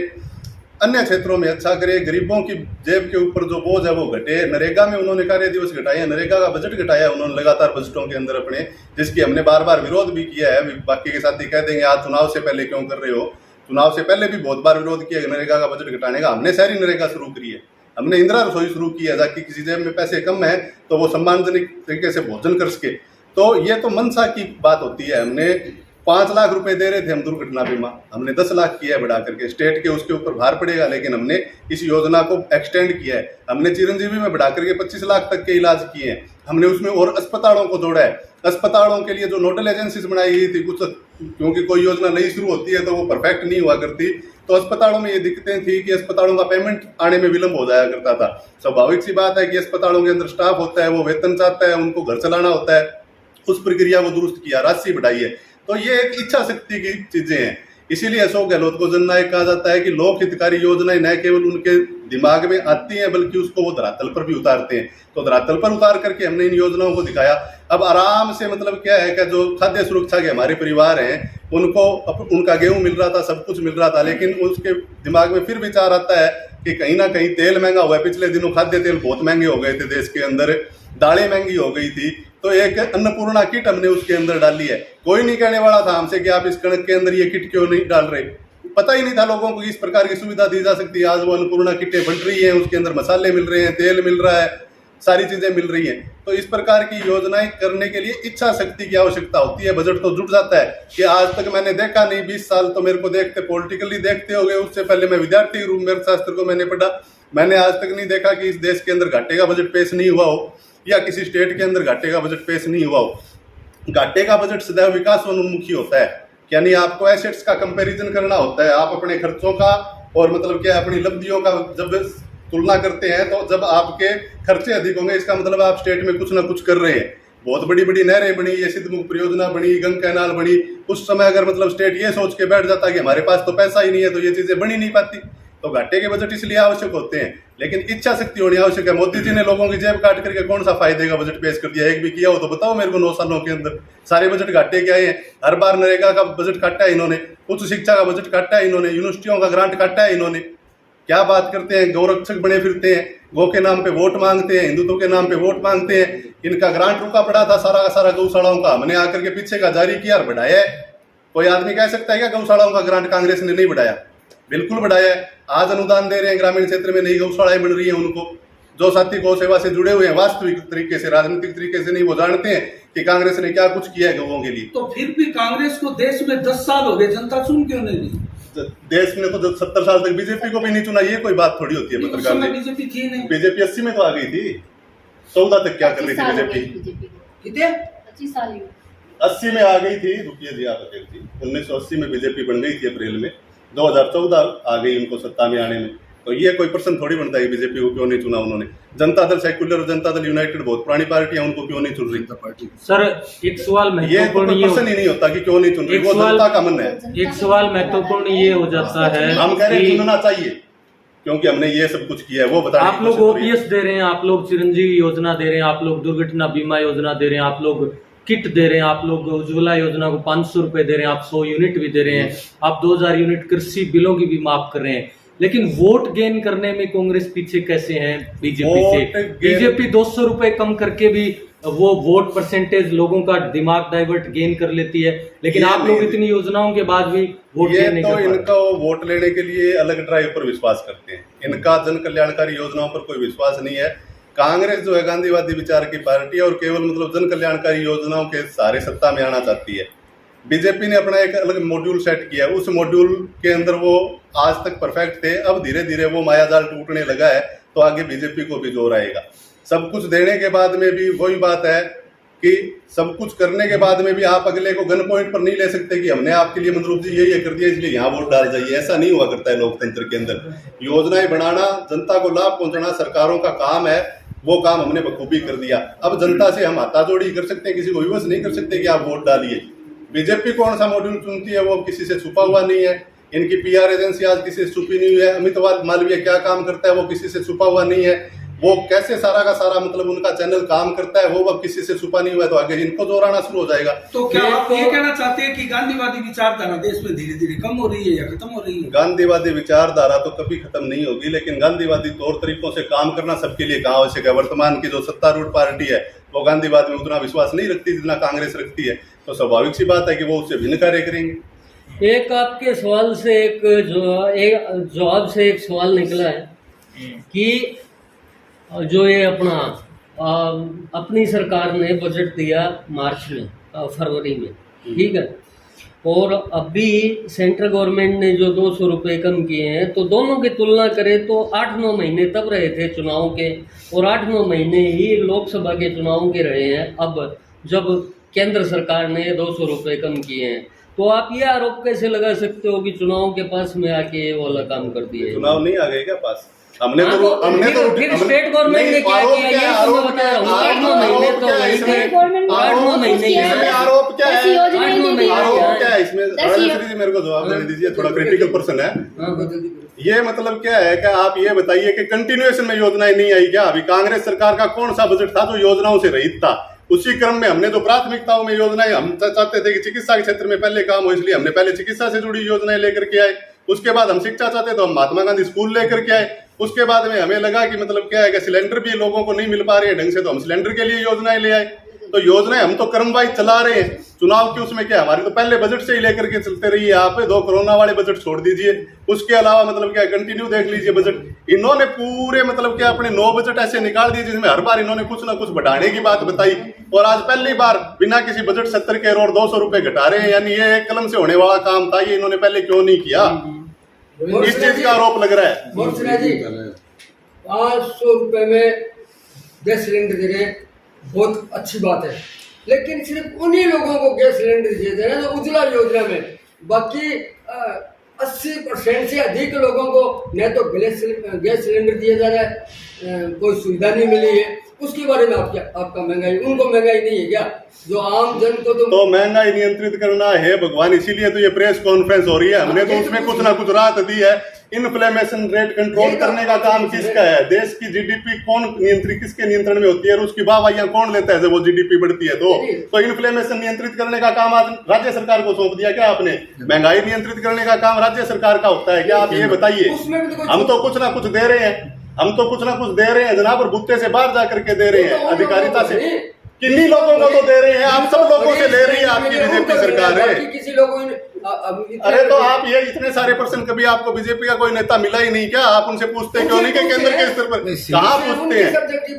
अन्य क्षेत्रों में अच्छा करे, गरीबों की जेब के ऊपर जो बोझ है वो घटे। नरेगा में उन्होंने कार्य दिवस घटाए हैं, नरेगा का बजट घटाया उन्होंने लगातार बजटों के अंदर अपने, जिसकी हमने बार बार विरोध भी किया है। बाकी के साथी कह देंगे आज चुनाव से पहले क्यों कर रहे हो, चुनाव से पहले भी बहुत बार विरोध किया नरेगा का बजट घटाने का। हमने शहरी नरेगा शुरू करी है, हमने इंदिरा रसोई शुरू की है, ताकि किसी जेब में पैसे कम है तो वो सम्मानजनक तरीके से भोजन कर सके। तो ये तो मंशा की बात होती है। हमने 5 लाख रुपए दे रहे थे हम दुर्घटना बीमा, हमने 10 लाख किया है बढ़ा करके। स्टेट के उसके ऊपर भार पड़ेगा, लेकिन हमने इस योजना को एक्सटेंड किया है। हमने चिरंजीवी में बढ़ा करके 25 लाख तक के इलाज किए हैं। हमने उसमें और अस्पतालों को जोड़ा है। अस्पतालों के लिए जो नोडल एजेंसीज बनाई गई थी, कुछ क्योंकि कोई योजना नई शुरू होती है तो वो परफेक्ट नहीं हुआ करती, तो अस्पतालों में ये दिक्कतें थी कि अस्पतालों का पेमेंट आने में विलंब हो जाया करता था। स्वाभाविक सी बात है कि अस्पतालों के अंदर स्टाफ होता है, वो वेतन चाहता है, उनको घर चलाना होता है, उस प्रक्रिया को दुरुस्त किया, राशि बढ़ाई है। तो ये एक इच्छा शक्ति की चीजें हैं। इसीलिए अशोक गहलोत को जननायक कहा जाता है कि लोक हितकारी योजनाएं न केवल उनके दिमाग में आती हैं बल्कि उसको वो धरातल पर भी उतारते हैं। तो धरातल पर उतार करके हमने इन योजनाओं को दिखाया। अब आराम से मतलब क्या है कि जो खाद्य सुरक्षा के हमारे परिवार हैं उनको उनका गेहूं मिल रहा था, सब कुछ मिल रहा था, लेकिन उसके दिमाग में फिर विचार आता है कि कहीं ना कहीं तेल महंगा हुआ है। पिछले दिनों खाद्य तेल बहुत महंगे हो गए थे देश के अंदर, दालें महंगी हो गई थी, तो एक अन्नपूर्णा किट हमने उसके अंदर डाली है। कोई नहीं कहने वाला था हमसे कि आप इस कणक के अंदर ये किट क्यों नहीं डाल रहे, पता ही नहीं था लोगों को इस प्रकार की सुविधा दी जा सकती है। आज वो अन्नपूर्णा किटें बन रही हैं, उसके अंदर मसाले मिल रहे हैं, तेल मिल रहा है, सारी चीजें मिल रही हैं। तो इस प्रकार की योजनाएं करने के लिए इच्छा शक्ति की आवश्यकता होती है। बजट तो जुट जाता है कि आज तक मैंने देखा नहीं, 20 साल तो मेरे को देखते पॉलिटिकली देखते हो गए, उससे पहले मैं विद्यार्थी रूप में अर्थशास्त्र को मैंने पढ़ा, मैंने आज तक नहीं देखा कि इस देश के अंदर घाटे का बजट पेश नहीं हुआ हो या किसी स्टेट के अंदर घाटे का बजट पेश नहीं हुआ हो। घाटे का बजट सदैव विकासोन्मुखी होता है, यानी आपको एसेट्स का कंपैरिजन करना होता है। आप अपने खर्चों का और मतलब क्या अपनी उपलब्धियों का जब तुलना करते हैं तो जब आपके खर्चे अधिक होंगे इसका मतलब आप स्टेट में कुछ ना कुछ कर रहे हैं। बहुत बड़ी बड़ी नहरें बनी, ये सिद्धमुख परियोजना बनी, गंगा कैनाल बनी, उस समय अगर मतलब स्टेट ये सोच के बैठ जाता कि हमारे पास तो पैसा ही नहीं है तो ये चीजें बनी नहीं पाती। तो घाटे के बजट इसलिए आवश्यक होते हैं, लेकिन इच्छा शक्ति होनी आवश्यक है। मोदी जी ने लोगों की जेब काट करके कौन सा फायदे का बजट पेश कर दिया, एक भी किया हो तो बताओ मेरे को। 9 सालों के अंदर सारे बजट घाटे के आए हैं। हर बार नरेगा का बजट काटा है इन्होंने, उच्च शिक्षा का बजट काटा है इन्होंने, यूनिवर्सिटियों का ग्रांट काटा है इन्होंने। क्या बात करते हैं, गौरक्षक बने फिरते हैं, गौ के नाम पे वोट मांगते हैं, हिंदुत्व के नाम पे वोट मांगते हैं। इनका ग्रांट रुका पड़ा था सारा का सारा गौशालाओं का, हमने आकर के पीछे का जारी किया और बढ़ाया है। कोई आदमी कह सकता है क्या गौशालाओं का ग्रांट कांग्रेस ने नहीं बढ़ाया? बिल्कुल बढ़ाया है। आज अनुदान दे रहे हैं, ग्रामीण क्षेत्र में नई गौशालाएं बन रही हैं। उनको जो साथी गौ सेवा से जुड़े हुए हैं वास्तविक तरीके से, राजनीतिक तरीके से नहीं, वो जानते हैं कि कांग्रेस ने क्या कुछ किया है गौओं के लिए। तो फिर भी कांग्रेस को देश में 10 साल हो गए, जनता चुन क्यों नहीं दी? देश में तो जब 70 साल तक बीजेपी को भी नहीं चुना, ये कोई बात थोड़ी होती है पत्रकार में। बीजेपी थी नहीं, बीजेपी 80 में तो आ गई थी, 14 तक क्या कर रही थी बीजेपी? कितने 25 साल 80 में आ गई थी। रुकिए जी, आप अकेले थी। 1980 में बीजेपी बन गई थी अप्रैल में, 2014 आ गई उनको सत्ता में आने में। तो ये कोई प्रश्न थोड़ी बनता है बीजेपी को क्यों नहीं चुना उन्होंने। जनता दल सेक्युलर और जनता दल यूनाइटेड बहुत पुरानी पार्टी है, उनको क्यों नहीं चुन रही पार्टी? सर एक सवाल महत्वपूर्ण ये प्रश्न ही नहीं होता कि क्यों नहीं चुन रही, वो जनता का मन है। एक सवाल महत्वपूर्ण ये हो जाता है, हम कह रहे हैं चुनना चाहिए क्योंकि हमने ये सब कुछ किया है, वो बताइए। आप लोग ओपीएस दे रहे हैं, आप लोग चिरंजीवी योजना दे रहे हैं, आप लोग दुर्घटना बीमा योजना दे रहे हैं, आप लोग किट दे रहे हैं, आप लोग उज्ज्वला योजना को 500 रुपए दे रहे हैं, आप 100 यूनिट भी दे रहे हैं, आप 2000 यूनिट कृषि बिलों की भी माफ कर रहे हैं। लेकिन वोट गेन करने में कांग्रेस पीछे कैसे है बीजेपी से? बीजेपी 200 रुपए कम करके भी वो वोट परसेंटेज लोगों का दिमाग डाइवर्ट गेन कर लेती है, लेकिन आप लोग इतनी योजनाओं के बाद भी वोट गेन नहीं कर पा रहे। इनका वोट लेने के लिए अलग ड्राइव पर विश्वास करते हैं, इनका जन कल्याणकारी योजनाओं पर कोई विश्वास नहीं है। कांग्रेस जो है गांधीवादी विचार की पार्टी है और केवल मतलब जन कल्याणकारी योजनाओं के सारे सत्ता में आना चाहती है। बीजेपी ने अपना एक अलग मॉड्यूल सेट किया, उस मॉड्यूल के अंदर वो आज तक परफेक्ट थे, अब धीरे धीरे वो मायाजाल टूटने लगा है, तो आगे बीजेपी को भी जोर आएगा। सब कुछ देने के बाद में भी वही बात है कि सब कुछ करने के बाद में भी आप अगले को गन पॉइंट पर नहीं ले सकते कि हमने आपके लिए मनरूप जी ये कर दिया इसलिए यहाँ वोट डाल जाइए। ऐसा नहीं हुआ करता है लोकतंत्र के अंदर। योजनाएं बनाना, जनता को लाभ पहुंचाना सरकारों का काम है। वो काम हमने बखूबी कर दिया। अब जनता से हम हाथाजोड़ी कर सकते हैं, किसी को विवश नहीं कर सकते कि आप वोट डालिए। बीजेपी कौन सा मॉड्यूल चुनती है वो किसी से छुपा हुआ नहीं है, इनकी पीआर एजेंसी आज किसी से छुपी नहीं हुई है। अमित मालवीय क्या काम करता है वो किसी से छुपा हुआ नहीं है, वो कैसे सारा का सारा मतलब उनका चैनल काम करता है वो अब किसी से छुपा नहीं हुआ है, तो आगे इनको जोराना शुरू हो जाएगा। तो क्या आप ये कहना चाहते हैं कि गांधीवादी विचारधारा देश में धीरे धीरे कम हो रही है या खत्म हो रही है? गांधीवादी विचारधारा तो कभी खत्म नहीं होगी, लेकिन गांधीवादी तौर तरीकों से काम करना सबके लिए कहाँ आवश्यक है। वर्तमान की जो सत्तारूढ़ पार्टी है वो गांधीवाद में उतना विश्वास नहीं रखती जितना कांग्रेस रखती है, तो स्वाभाविक सी बात है कि वो उससे भिन्न कार्य करेंगे। एक आपके सवाल से एक जवाब से एक सवाल निकला है कि जो ये अपनी सरकार ने बजट दिया मार्च में फरवरी में, ठीक है, और अभी सेंट्रल गवर्नमेंट ने जो 200 रुपये कम किए हैं, तो दोनों की तुलना करें तो 8-9 महीने तब रहे थे चुनाव के, और 8-9 महीने ही लोकसभा के चुनाव के रहे हैं अब जब केंद्र सरकार ने 200 रुपये कम किए हैं। तो आप ये आरोप कैसे लगा सकते हो कि चुनाव के पास में आके वो वाला काम कर दिए? चुनाव नहीं आ गए क्या पास? हमने तो फिर स्टेट गवर्नमेंट ने क्या किया ये तो मैं बता रहा हूँ। 8-9 महीने तो वही थे, 8-9 महीने आरोप क्या है? 8-9 महीने आरोप क्या है इसमें? राजेश्वरी जी मेरे को जवाब देने दीजिए, थोड़ा क्रिटिकल पर्सन है। ये मतलब क्या है कि आप ये बताइए कि कंटिन्यूएशन में योजनाएं नहीं आई क्या? अभी कांग्रेस सरकार का कौन सा बजट था जो योजनाओं से रहित था? उसी क्रम में हमने जो प्राथमिकताओं में योजनाएं हम चाहते थे कि चिकित्सा के क्षेत्र में पहले काम हो, इसलिए हमने पहले चिकित्सा से जुड़ी योजनाएं लेकर के आए। उसके बाद हम शिक्षा चाहते तो हम महात्मा गांधी स्कूल लेकर के आए। उसके बाद में हमें लगा कि मतलब क्या है कि सिलेंडर भी लोगों को नहीं मिल पा रहे हैं ढंग से, तो हम सिलेंडर के लिए योजनाएं ले आए। तो योजनाएं हम तो क्रमवाइज चला रहे हैं। चुनाव की उसमें क्या, हमारी तो पहले बजट से ही लेकर के चलते रही है। आप 2 कोरोना वाले बजट छोड़ दीजिए, उसके अलावा मतलब क्या कंटिन्यू देख लीजिए बजट। इन्होंने पूरे मतलब क्या अपने 9 बजट ऐसे निकाल दिए जिसमें हर बार इन्होंने कुछ ना कुछ बढ़ाने की बात बताई, और आज पहली बार बिना किसी बजट 70 के और 200 रुपए घटा रहे हैं। यानी ये एक कलम से होने वाला काम था, ये इन्होंने पहले क्यों नहीं किया? इस चीज का आरोप लग रहा है। 500 रुपए में गैस सिलेंडर दे रहे हैं, बहुत अच्छी बात है, लेकिन सिर्फ उन्हीं लोगों को गैस सिलेंडर दिए जा रहे हैं जो उज्ज्वला योजना में, बाकी 80% से अधिक लोगों को न तो गैस सिलेंडर दिया जा रहा है, कोई सुविधा नहीं मिली है। उसके बारे में आपका महंगाई, उनको महंगाई नहीं है क्या? जो आम जन को तो महंगाई नियंत्रित करना है भगवान, इसीलिए तो ये प्रेस कॉन्फ्रेंस हो रही है। हमने तो उसमें कुछ ना कुछ राहत दी है। इन्फ्लेमेशन रेट कंट्रोल करने का काम किसका है? देश की जीडीपी कौन नियंत्रित, किसके नियंत्रण में होती है और उसकी वाहवाहियां कौन लेता है जब वो जीडीपी बढ़ती है? तो इन्फ्लेमेशन नियंत्रित करने का काम आज राज्य सरकार को सौंप दिया क्या आपने? महंगाई नियंत्रित करने का काम राज्य सरकार का होता है क्या? आप ये बताइए। हम तो कुछ ना कुछ दे रहे हैं, जनाब, और बुत्ते से बाहर जाकर के दे रहे हैं, अधिकारिता से। किन्हीं लोगों को तो दे रहे हैं, आप सब लोगों से ले रही है आपकी बीजेपी सरकार है। किसी लोगों अरे तो आप ये इतने सारे पर्सन, कभी आपको बीजेपी का कोई नेता मिला ही नहीं क्या? आप उनसे पूछते क्यों नहीं कि केंद्र के स्तर पर कहाँ पूछते हैं?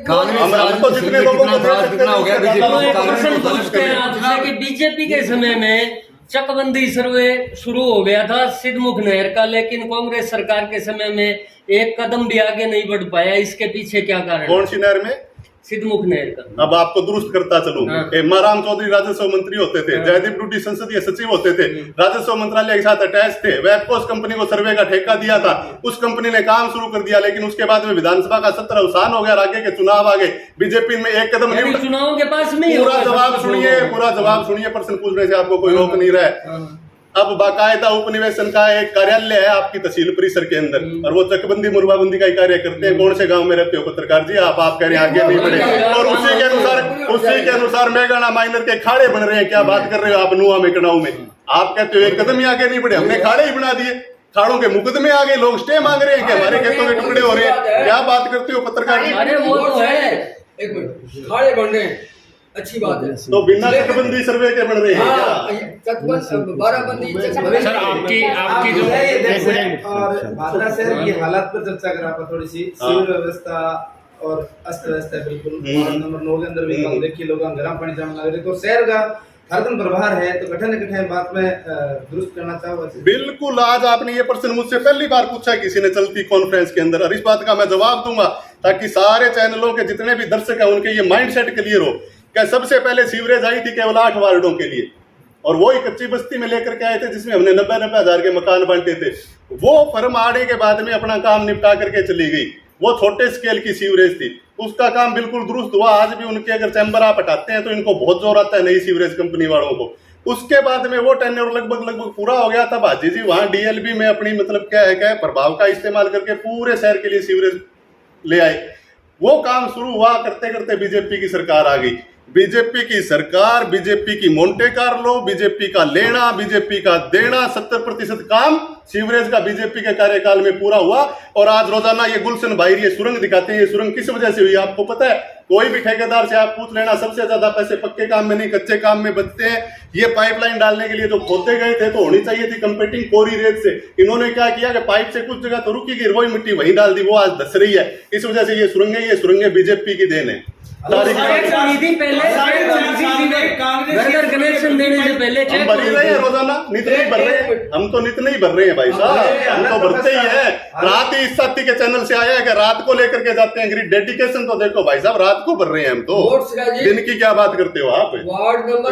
हम तो जितने लोगों को पूछते हैं आपसे कि बीजेपी के समय में चकबंदी सर्वे शुरू हो गया था सिद्धमुख नहर का, लेकिन कांग्रेस सरकार के समय में एक कदम भी आगे नहीं बढ़ पाया। इसके पीछे क्या कारण? कौन सी नहर में? सिद्धमुख नहर का। अब आपको दुरुस्त करता चलूं, माराम चौधरी राजस्व मंत्री होते थे, जयदीप डूडी संसदीय सचिव होते थे, राजस्व मंत्रालय के साथ अटैच थे। वेबकोस कंपनी को सर्वे का ठेका दिया था, उस कंपनी ने काम शुरू कर दिया, लेकिन उसके बाद में विधानसभा का सत्र अवसान हो गया, आगे के चुनाव आ गए, बीजेपी में एक कदम नहीं। चुनाव के पास में पूरा जवाब सुनिए, प्रश्न पूछने से आपको कोई रोक नहीं रहा है। अब बाकायदा उपनिवेशन का एक कार्यालय है आपकी तहसील परिसर के अंदर, और वो चकबंदी मुरबाबंदी का ही कार्य करते हैं। कौन से गांव में रहते हो पत्रकार जी आप कह रहे हैं आगे नहीं बढ़े, और उसी के अनुसार मेघाना माइनर के खाड़े बन रहे हैं। क्या बात कर रहे हो आप? नुआ में कनाऊ में आप कहते हो एक कदम ही आगे नहीं बढ़े, हमने खाड़े ही बना दिए। खाड़ों के मुकदमे आ गए, लोग स्टे मांग रहे हैं कि हमारे खेतों के टुकड़े हो रहे हैं। क्या बात करते हो पत्रकार जी? अरे वो तो है, एक मिनट, खाड़े बन रहे हैं, अच्छी बात है। तो बिना चकबंदी सर्वे के बन रहे हैं बाराबंदी सर आपकी जो और भादरा शहर की हालात पर चर्चा करा पर थोड़ी सी। सीवर व्यवस्था और अस्त व्यस्त है बिल्कुल। नंबर 9 के अंदर भी कम देखिए लोग गरम पानी जाम लग रहे, तो शहर का हरदम प्रभार है, तो कठिन कठिन बात में दुरुस्त करना चाहूंगा। बिल्कुल, आज आपने ये प्रश्न मुझसे पहली बार पूछा किसी ने चलती कॉन्फ्रेंस के अंदर, और इस बात का मैं जवाब दूंगा ताकि सारे चैनलों के जितने भी दर्शक हैं उनके ये माइंड सेट क्लियर हो। क्या सबसे पहले सीवरेज आई थी केवल 8 वार्डों के लिए, और वो ही कच्ची बस्ती में लेकर के आए थे जिसमें हमने 90-90 हजार के मकान बांटे थे। वो फर्म आने के बाद में अपना काम निपटा करके चली गई। वो छोटे स्केल की सीवरेज थी, उसका काम बिल्कुल दुरुस्त हुआ। आज भी उनके अगर चैम्बर आप हटाते हैं तो इनको बहुत जोर आता है नई सीवरेज कंपनी वालों को। उसके बाद में वो टेन्योर लगभग पूरा हो गया, तब हाजी जी वहां डीएलबी में अपनी मतलब क्या है प्रभाव का इस्तेमाल करके पूरे शहर के लिए सीवरेज ले आए। वो काम शुरू हुआ, करते करते बीजेपी की सरकार आ गई। बीजेपी की सरकार, बीजेपी की मोंटे कार्लो, बीजेपी का लेना, बीजेपी का देना, 70% काम सीवरेज का बीजेपी के कार्यकाल में पूरा हुआ। और आज रोजाना ये गुलशन भाई ये सुरंग दिखाते हैं, ये सुरंग किस वजह से हुई आपको पता है? कोई भी ठेकेदार से आप पूछ लेना, सबसे ज्यादा पैसे पक्के काम में नहीं कच्चे काम में बचते हैं। ये पाइपलाइन डालने के लिए जो खोदे गए थे तो होनी चाहिए थी कंपीटिंग कोरी रेत से, इन्होंने क्या किया कि पाइप से कुछ जगह तो रुकी गई, वही मिट्टी वहीं डाल दी, वो आज धस रही है। इस वजह से ये सुरंगें बीजेपी की देन है। कनेक्शन देने से पहले हम भर ही रहे हैं रोजाना, नित नहीं भर रहे हैं, हम तो नित नहीं भर रहे हैं भाई साहब, हम तो भरते ही है। रात ही इस साथी के चैनल से आया है कि रात को लेकर के जाते हैं ग्रिड डेडिकेशन, तो देखो भाई साहब रात को भर रहे हैं हम तो। दिन की क्या बात करते हो आप,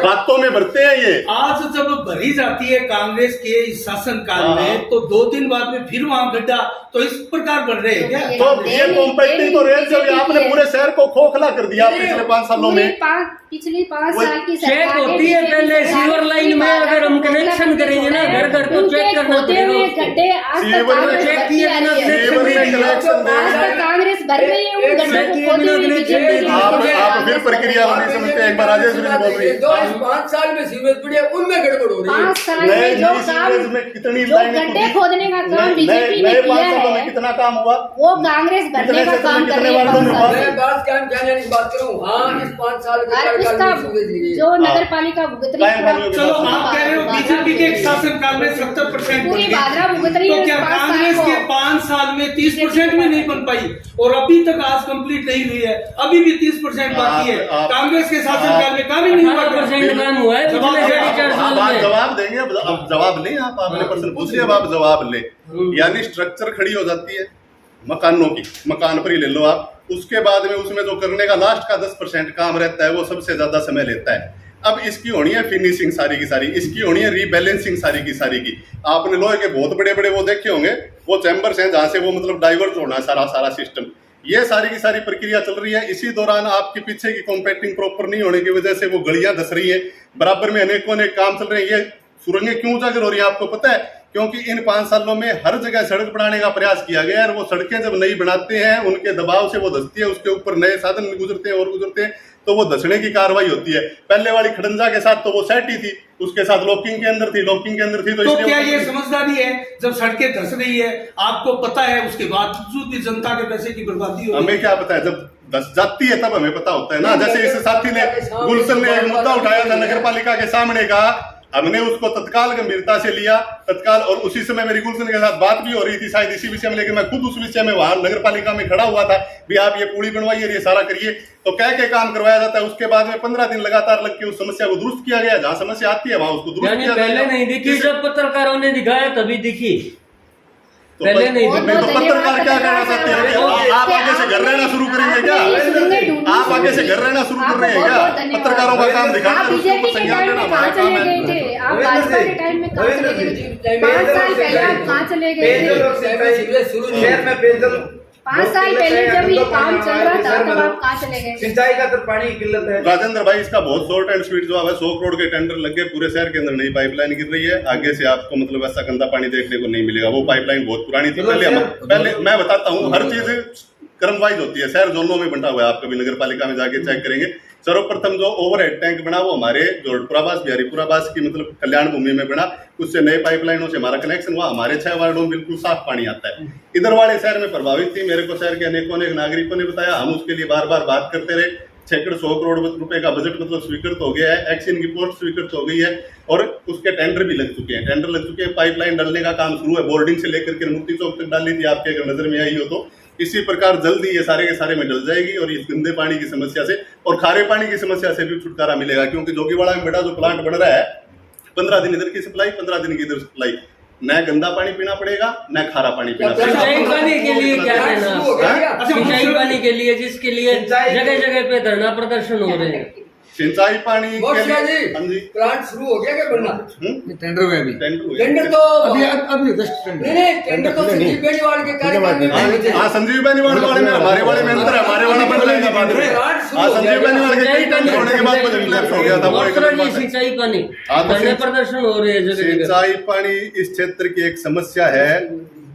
रातों में भरते हैं ये। आज जब भरी जाती है कांग्रेस के इस शासनकाल में तो 2 दिन बाद में फिर वहां गड्ढा, तो इस प्रकार बढ़ रहे हैं क्या? तो ये कॉम्पैक्टिंग तो रेल से आपने पूरे शहर को खोखला कर दिया पिछले 5 सालों में। पिछली 5 साल की चेक होती है पहले सीवर लाइन में, अगर हम कनेक्शन करेंगे ना घर घर तो चेक करना पड़ेगा। गड्ढे आज तक चेक किए बिना कांग्रेस भर रही है उन गड्ढों को खोदने में। आप फिर प्रक्रिया नहीं समझते, एक बार राजेश जी बोल रही है 5 साल में सीवरेज पड़ी है, उनमें गड़बड़ हो रही है। 5 साल में जो काम कितनी जो गड्ढे खोदने का काम बीजेपी ने किया है, कितना काम हुआ वो कांग्रेस भरने का काम कर रही है। मैं बात क्या बात करूँ, हाँ इस 5 साल जो नगर पालिका भुगत रही है। चलो आप कह रहे हो बीजेपी के शासनकाल में 70% पूरी बादरा भुगत रही है, तो क्या कांग्रेस के 5 साल में 30% में नहीं बन पाई? और अभी तक आज कंप्लीट नहीं हुई है, अभी भी 30% बाकी है। कांग्रेस के शासनकाल में काम ही नहीं हुआ। काम हुआ है जवाब देंगे, अब जवाब लें आप, आपने प्रश्न पूछ लिया, अब आप जवाब ले। यानी स्ट्रक्चर खड़ी हो जाती है मकानों की, मकान पर ही ले लो आप, उसके बाद में उसमें जो करने का लास्ट का 10% काम रहता है वो सबसे ज्यादा समय लेता है। अब इसकी होनी है फिनिशिंग सारी की सारी, इसकी होनी है रीबैलेंसिंग सारी की। आपने लोहे के बहुत बड़े बड़े वो देखे होंगे, वो चैम्बर्स हैं जहां से वो मतलब डाइवर्ट होना है सारा सिस्टम, ये सारी की सारी प्रक्रिया चल रही है। इसी दौरान आपके पीछे की कॉम्पैक्टिंग प्रॉपर नहीं होने की वजह से वो गलियां धस रही है, बराबर में अनेकों काम चल रहे हैं। ये सुरंगें क्यों उजागर हो रही है आपको पता है? क्योंकि इन 5 सालों में हर जगह सड़क बनाने का प्रयास किया गया है, और वो सड़कें जब नहीं बनाते हैं उनके दबाव से वो धसती है, उसके ऊपर नए साधन गुजरते हैं तो वो धसने की कार्रवाई होती है। पहले वाली खड़ंजा के साथ तो वो सेट ही थी, उसके साथ लॉकिंग के अंदर थी तो क्या ये समझदारी है जब सड़कें धस रही है, आपको पता है, उसके बावजूद भी जनता के पैसे की बर्बादी हो? हमें क्या पता है, जब धस जाती है तब हमें पता होता है ना। जैसे इस साथी ने गुलशन ने एक मुद्दा उठाया था नगर पालिका के सामने का, हमने उसको तत्काल गंभीरता से लिया, तत्काल, और उसी समय मेरी गुलशन के साथ बात भी हो रही थी शायद इसी विषय में, लेकिन मैं खुद उस विषय में वहां नगर पालिका में खड़ा हुआ था भी आप ये पुली बनवाइए, ये सारा करिए, तो कह के काम करवाया जाता है। उसके बाद में 15 दिन लगातार लग के उस समस्या को दुरुस्त किया गया, जहां समस्या आती है वहां उसको दुरुस्त किया गया। पहले नहीं दिखी, जब पत्रकारों ने दिखाया तभी दिखी, तो पहले नहीं। तो पत्रकार क्या करना चाहते हैं? आप आगे से घर रहना शुरू करेंगे क्या? आप आगे से घर रहना शुरू कर रहे हैं क्या? पत्रकारों का काम दिखाना, बीजेपी के टाइम में कहाँ चले गए थे? आप भाजपा के टाइम में कहाँ चले गए थे? 5 साल पहले आप कहाँ चले गए थे? 5 साल पहले जब ये काम चल रहा था तब आप कहाँ चले गए? सिंचाई का तो पानी की किल्लत है। राजेंद्र भाई, इसका बहुत शॉर्ट एंड स्वीट जवाब है। 100 करोड़ के टेंडर लग गए, पूरे शहर के अंदर नई पाइपलाइन गिर रही है, आगे से आपको मतलब ऐसा गंदा पानी देखने को नहीं मिलेगा। वो पाइपलाइन बहुत पुरानी थी, पहले मैं बताता हूँ, हर चीज क्रम वाइज होती है, शहर जोनों में बंटा हुआ है। आप कभी नगर पालिका में जाके चेक करेंगे, सर्वप्रथम जो ओवरहेड टैंक बना वो हमारे जोड़पुराबास बिहारीपुराबास की मतलब कल्याण भूमि में बना, उससे नए पाइपलाइनों से हमारा कनेक्शन हुआ, हमारे 6 वार्डों में बिल्कुल साफ पानी आता है। इधर वाले शहर में प्रभावित थी, मेरे को शहर के अनेकों नागरिकों ने बताया, हम उसके लिए बार बार बात करते रहे। 100 करोड़ रुपए का बजट मतलब स्वीकृत हो गया है, एक्शन की पोस्ट स्वीकृत हो गई है, और उसके टेंडर भी लग चुके हैं। पाइपलाइन डालने का काम शुरू है, बोर्डिंग से लेकर के मूर्ति चौक तक डाली थी, आपके अगर नजर में आई हो तो। इसी प्रकार जल्दी ये सारे के सारे में डल जाएगी, और इस गंदे पानी की समस्या से और खारे पानी की समस्या से भी छुटकारा मिलेगा। क्योंकि जोगीवाड़ा में बड़ा जो प्लांट बन रहा है, 15 दिन इधर की सप्लाई, 15 दिन की इधर सप्लाई, न गंदा पानी पीना पड़ेगा न खारा पानी पीना पड़ेगा। सिंचाई पानी के लिए क्या कहना? सिंचाई पानी के लिए जिसके लिए जगह जगह पे धरना प्रदर्शन हो रहे हैं, सिंचाई पानी के बहुत लिए जी, हाँ जी प्लांट शुरू हो गया क्या बनना? टेंडर हुए अभी टेंडर तो अभी जस्ट टेंडर नहीं टेंडर तो संजीव बेनीवाल के कार्यकाल में हुए थे। हाँ संजीव बेनीवाल वाले में हमारे वाले में अंतर है, हमारे वाला बदला ही बाद में। हाँ संजीव बेनीवाल के कई टेंडर होने के बाद बदल हो गया था वो एक अलग बात है। सिंचाई पानी हाँ, तो धरने प्रदर्शन हो रहे हैं जगह जगह। सिंचाई पानी इस क्षेत्र की एक समस्या है।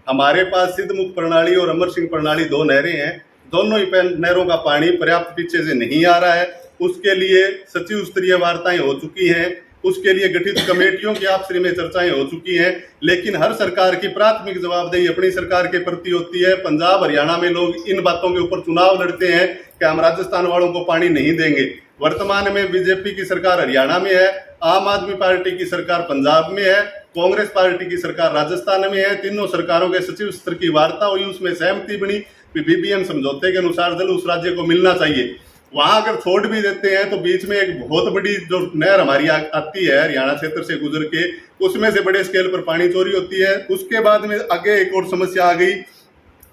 हमारे पास सिद्धमुख प्रणाली और अमर सिंह प्रणाली दो नहरें हैं, दोनों ही नहरों का पानी पर्याप्त पीछे से नहीं आ रहा है। उसके लिए सचिव स्तरीय वार्ताएं हो चुकी हैं, उसके लिए गठित कमेटियों की आपसी में चर्चाएं हो चुकी हैं, लेकिन हर सरकार की प्राथमिक जवाबदेही अपनी सरकार के प्रति होती है। पंजाब हरियाणा में लोग इन बातों के ऊपर चुनाव लड़ते हैं कि हम राजस्थान वालों को पानी नहीं देंगे। वर्तमान में बीजेपी की सरकार हरियाणा में है, आम आदमी पार्टी की सरकार पंजाब में है, कांग्रेस पार्टी की सरकार राजस्थान में है। तीनों सरकारों के सचिव स्तर की वार्ता हुई, उसमें सहमति बनी कि बीबीएम समझौते के अनुसार जल उस राज्य को मिलना चाहिए। वहां अगर छोड़ भी देते हैं तो बीच में एक बहुत बड़ी जो नहर हमारी आती है हरियाणा क्षेत्र से गुजर के, उसमें से बड़े स्केल पर पानी चोरी होती है। उसके बाद में आगे एक और समस्या आ गई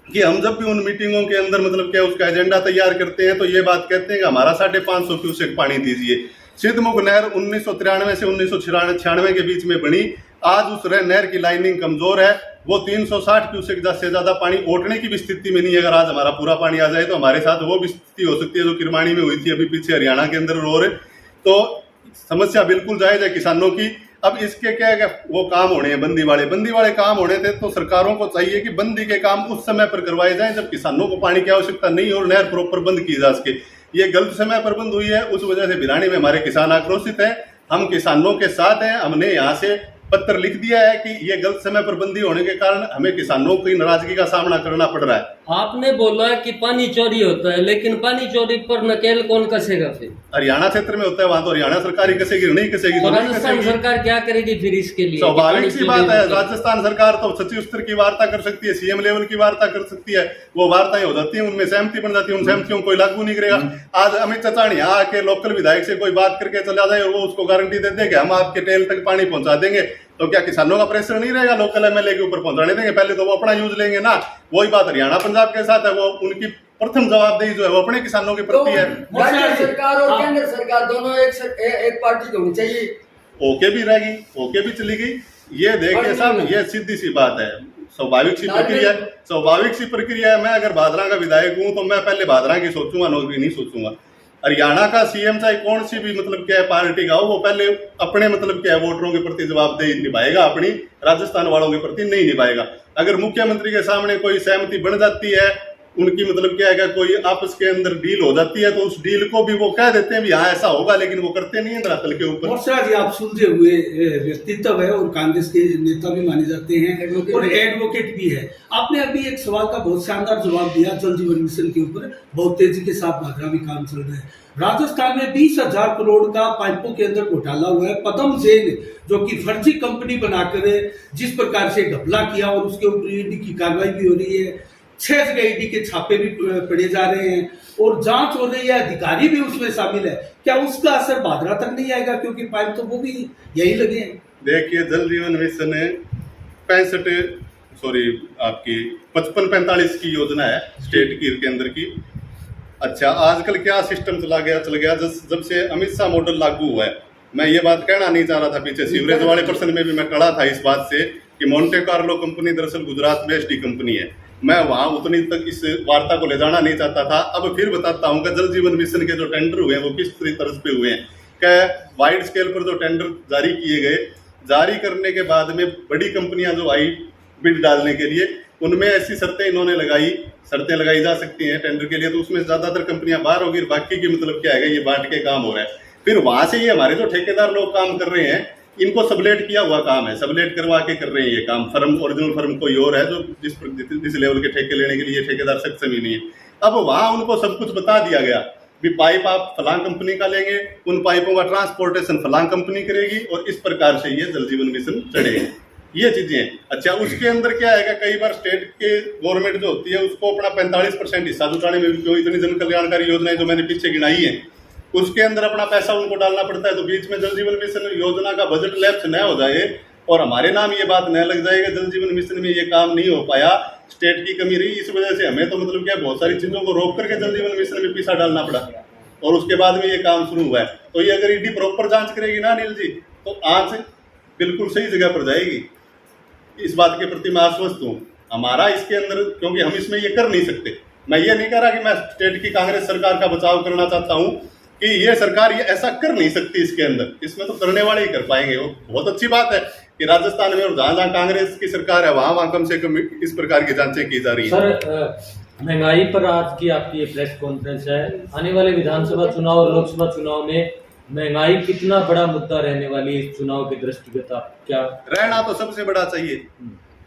कि हम जब भी उन मीटिंगों के अंदर मतलब क्या उसका एजेंडा तैयार करते हैं तो ये बात कहते हैं कि हमारा 550 क्यूसेक पानी दीजिए। सिद्धमुख नहर 1993 से 1996 के बीच में बनी। आज उस नहर की लाइनिंग कमजोर है, वो 360 क्यूसेक से ज्यादा पानी ओटने की भी स्थिति में नहीं है। अगर आज हमारा पूरा पानी आ जाए तो हमारे साथ वो भी स्थिति हो सकती है जो किरमाणी में हुई थी अभी पीछे हरियाणा के अंदर। और तो समस्या बिल्कुल जायज है किसानों की। अब इसके क्या है, वो काम होने हैं बंदी वाले काम होने थे, तो सरकारों को चाहिए कि बंदी के काम उस समय पर करवाए जाएं जब किसानों को पानी की आवश्यकता नहीं और नहर प्रॉपर बंद की जा सके। ये गलत समय पर बंद हुई है, उस वजह से भिरानी में हमारे किसान आक्रोशित हैं। हम किसानों के साथ हैं, हमने यहाँ से पत्र लिख दिया है कि ये गलत समय पर बंदी होने के कारण हमें किसानों की नाराजगी का सामना करना पड़ रहा है। आपने बोला कि पानी चोरी होता है, लेकिन पानी चोरी पर नकेल कौन कसेगा फिर? हरियाणा क्षेत्र में होता है, वहां तो हरियाणा सरकार ही कसेगी, नहीं कसेगी तो राजस्थान सरकार क्या करेगी फिर इसके लिए? स्वाभाविक सी बात है, राजस्थान सरकार तो सचिव स्तर की वार्ता कर सकती है, सीएम लेवल की वार्ता कर सकती है, वो वार्ताएं हो जाती है, उनमें सहमति बन जाती है, उन सहमतियों को कोई लागू नहीं करेगा। आज अमित चाचा यहाँ आके लोकल विधायक से कोई बात करके चला जाए और वो उसको गारंटी दे दे कि हम आपके टेल तक पानी पहुंचा देंगे, तो क्या किसानों का प्रेशर नहीं रहेगा लोकल एमएलए के ऊपर पहुंचाने देंगे? पहले तो वो अपना यूज लेंगे ना। वही बात हरियाणा पंजाब के साथ है, वो उनकी प्रथम जवाबदेही जो है वो अपने किसानों के प्रति है। राज्य सरकार और केंद्र सरकार दोनों एक पार्टी की होनी चाहिए। ओके भी रहेगी, ओके भी चलेगी। ये देखिए साहब, ये सीधी सी बात है, स्वाभाविक सी प्रक्रिया है। मैं अगर भादरा का विधायक हूं तो मैं पहले भादरा की सोचूंगा, नौकरी नहीं सोचूंगा। हरियाणा का सीएम चाहे कौन सी भी मतलब क्या है पार्टी का हो, वो पहले अपने मतलब क्या है वोटरों के प्रति जवाबदेही निभाएगा, अपनी राजस्थान वालों के प्रति नहीं निभाएगा। अगर मुख्यमंत्री के सामने कोई सहमति बन जाती है, उनकी मतलब क्या है, कोई आपस के अंदर डील हो जाती है, तो उस डील को भी वो कह देते हैं भी हाँ ऐसा होगा, लेकिन वो करते नहीं है धरातल के ऊपर। मोर्चा जी आप सुलझे हुए व्यक्तित्व है और कांग्रेस के नेता भी माने जाते हैं और एडवोकेट भी है। आपने अभी एक सवाल का बहुत शानदार जवाब दिया, जल जीवन मिशन के ऊपर बहुत तेजी के साथ भादरा में काम चल रहा है। राजस्थान में 20,000 करोड़ का पाइपों के अंदर घोटाला हुआ है। पदम जैन जो कि फर्जी कंपनी बनाकर जिस प्रकार से घपला किया और उसके ऊपर ईडी की कार्रवाई भी हो रही है, 6 जगह ईडी के छापे भी पड़े जा रहे हैं और जांच हो रही है, अधिकारी भी उसमें शामिल है। क्या उसका असर भादरा तक नहीं आएगा, क्योंकि पाइप तो वो भी यही लगे हैं? देखिए, जल जीवन मिशन 55-45 की योजना है स्टेट की के अंदर की। अच्छा, आजकल क्या सिस्टम चल गया जब से अमित शाह मॉडल लागू हुआ है। मैं ये बात कहना नहीं चाह रहा था, पीछे सीवरेज वाले पर्सन में भी मैं कड़ा था इस बात से कि मोंटे कार्लो कंपनी दरअसल गुजरात बेस्ड कंपनी है। मैं वहां उतनी तक इस वार्ता को ले जाना नहीं चाहता था। अब फिर बताता हूँ कि जल जीवन मिशन के जो टेंडर हुए हैं वो किस तरह पे हुए हैं। क्या वाइड स्केल पर जो टेंडर जारी किए गए, जारी करने के बाद में बड़ी कंपनियां जो आई बिड डालने के लिए, उनमें ऐसी शर्तें लगाई जा सकती हैं टेंडर के लिए, तो उसमें ज्यादातर कंपनियां बाहर होगी, बाकी की मतलब क्या है, ये बांट के काम हो रहा है। फिर वहां से ये हमारे जो ठेकेदार लोग काम कर रहे हैं, इनको सबलेट किया हुआ काम है, सबलेट करवा के कर रहे हैं ये काम। ओरिजिनल फर्म कोई और है जो जिस लेवल के ठेके लेने के लिए ठेकेदार सक्षम ही नहीं है। अब वहां उनको सब कुछ बता दिया गया भी पाइप आप फलां कंपनी का लेंगे, उन पाइपों का ट्रांसपोर्टेशन फलां कंपनी करेगी और इस प्रकार से ये जल जीवन मिशन चढ़ेगा। ये चीजें। अच्छा, उसके अंदर क्या है, कई बार स्टेट के गवर्नमेंट जो होती है उसको अपना 45% हिस्सा जुटाने में, जो इतनी जन कल्याणकारी योजनाएं जो मैंने पीछे गिनाई है, उसके अंदर अपना पैसा उनको डालना पड़ता है। तो बीच में जल जीवन मिशन योजना का बजट लैप्स न हो जाए और हमारे नाम ये बात न लग जाएगा जल जीवन मिशन में ये काम नहीं हो पाया, स्टेट की कमी रही, इस वजह से हमें तो मतलब क्या बहुत सारी चीजों को रोक करके जल जीवन मिशन में पैसा डालना पड़ा। और उसके बाद में ये काम शुरू हुआ है। तो ये अगर ईडी प्रॉपर जांच करेगी ना अनिल जी, तो आंच बिल्कुल सही जगह पर जाएगी। इस बात के प्रति मैं आश्वस्त हूँ। हमारा इसके अंदर, क्योंकि हम इसमें ये कर नहीं सकते। मैं ये नहीं कह रहा कि मैं स्टेट की कांग्रेस सरकार का बचाव करना चाहता हूँ कि ये सरकार ये ऐसा कर नहीं सकती इसके अंदर, इसमें तो करने वाले ही कर पाएंगे। वो बहुत अच्छी बात है कि राजस्थान में और जहाँ जहाँ कांग्रेस की सरकार है वहाँ कम से कम इस प्रकार की जांचें की जा रही है। सर, महंगाई पर आज की आपकी प्रेस कॉन्फ्रेंस है। आने वाले विधानसभा चुनाव और लोकसभा चुनाव में महंगाई कितना बड़ा मुद्दा रहने वाली है इस चुनाव के दृष्टिगत? आप क्या रहना तो सबसे बड़ा चाहिए,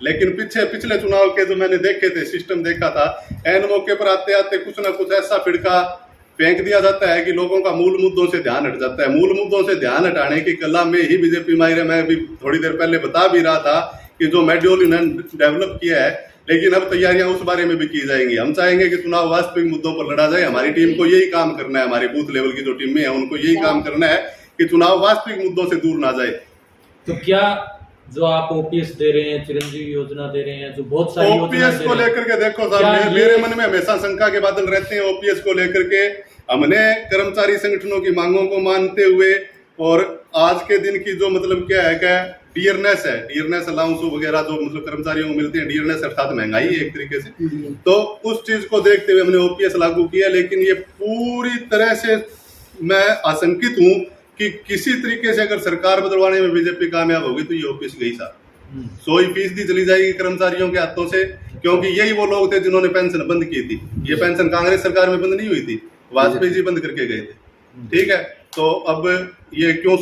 लेकिन पिछले चुनाव के जो मैंने देखे थे, सिस्टम देखा था, एन मौके पर आते आते कुछ ना कुछ ऐसा फिड़का फेंक दिया जाता है कि लोगों का मूल मुद्दों से ध्यान हट जाता है। मूल मुद्दों से ध्यान हटाने की कला में ही बीजेपी माहिर। मैं भी थोड़ी देर पहले बता भी रहा था कि जो मॉड्यूल इन्होंने डेवलप किया है, लेकिन अब तैयारियां उस बारे में भी की जाएंगी। हम चाहेंगे कि चुनाव वास्तविक मुद्दों पर लड़ा जाए। हमारी टीम को यही काम करना है, हमारे बूथ लेवल की जो टीमें हैं उनको यही काम करना है कि चुनाव वास्तविक मुद्दों से दूर ना जाए। तो क्या जो आप ओपीएस दे रहे हैं, चिरंजीवी योजना दे रहे हैं, जो बहुत सारी ओपीएस को लेकर के देखो साहब, मेरे मन में हमेशा शंका के बादल रहते हैं। ओपीएस को लेकर के हमने कर्मचारी संगठनों की मांगों को मानते हुए और आज के दिन की जो मतलब क्या है, क्या डियरनेस है, डियरनेस अलाउंस वगैरह जो मतलब कर्मचारियों को मिलते हैं, डियरनेस अर्थात महंगाई है एक तरीके से, तो उस चीज को देखते हुए हमने ओपीएस लागू किया। लेकिन ये पूरी तरह से मैं आशंकित हूं कि किसी तरीके से अगर सरकार बदलवाने में बीजेपी कामयाब होगी तो ये ओपीएस गई साहब 100% चली जाएगी कर्मचारियों के हाथों से, क्योंकि यही वो लोग थे जिन्होंने पेंशन बंद की थी। ये पेंशन कांग्रेस सरकार में बंद नहीं हुई थी, वाजपेयी जी बंद करके गए थे। ठीक है, तो अब ये क्यों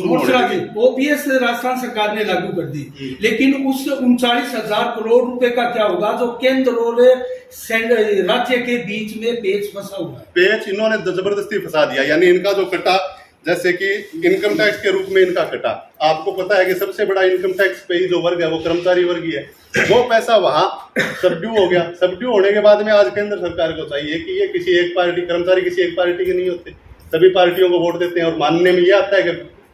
ओपीएस राजस्थान सरकार ने लागू कर दी, लेकिन उस 39,000 करोड़ रुपए का क्या होगा जो केंद्र और राज्य के बीच में पेच फंसा हुआ है? पेच इन्होंने जबरदस्ती फंसा दिया, यानी इनका जो कटा, जैसे कि इनकम टैक्स के रूप में इनका कटा। आपको पता है कि सबसे बड़ा इनकम टैक्स पे जो वर्ग है वो कर्मचारी वर्ग ही है। वो पैसा वहां सबड्यू हो गया। सबड्यू होने के बाद में आज केंद्र सरकार को चाहिए कि ये किसी एक पार्टी, कर्मचारी किसी एक पार्टी के नहीं होते, सभी पार्टियों को वोट देते हैं। और मानने में ये आता है कि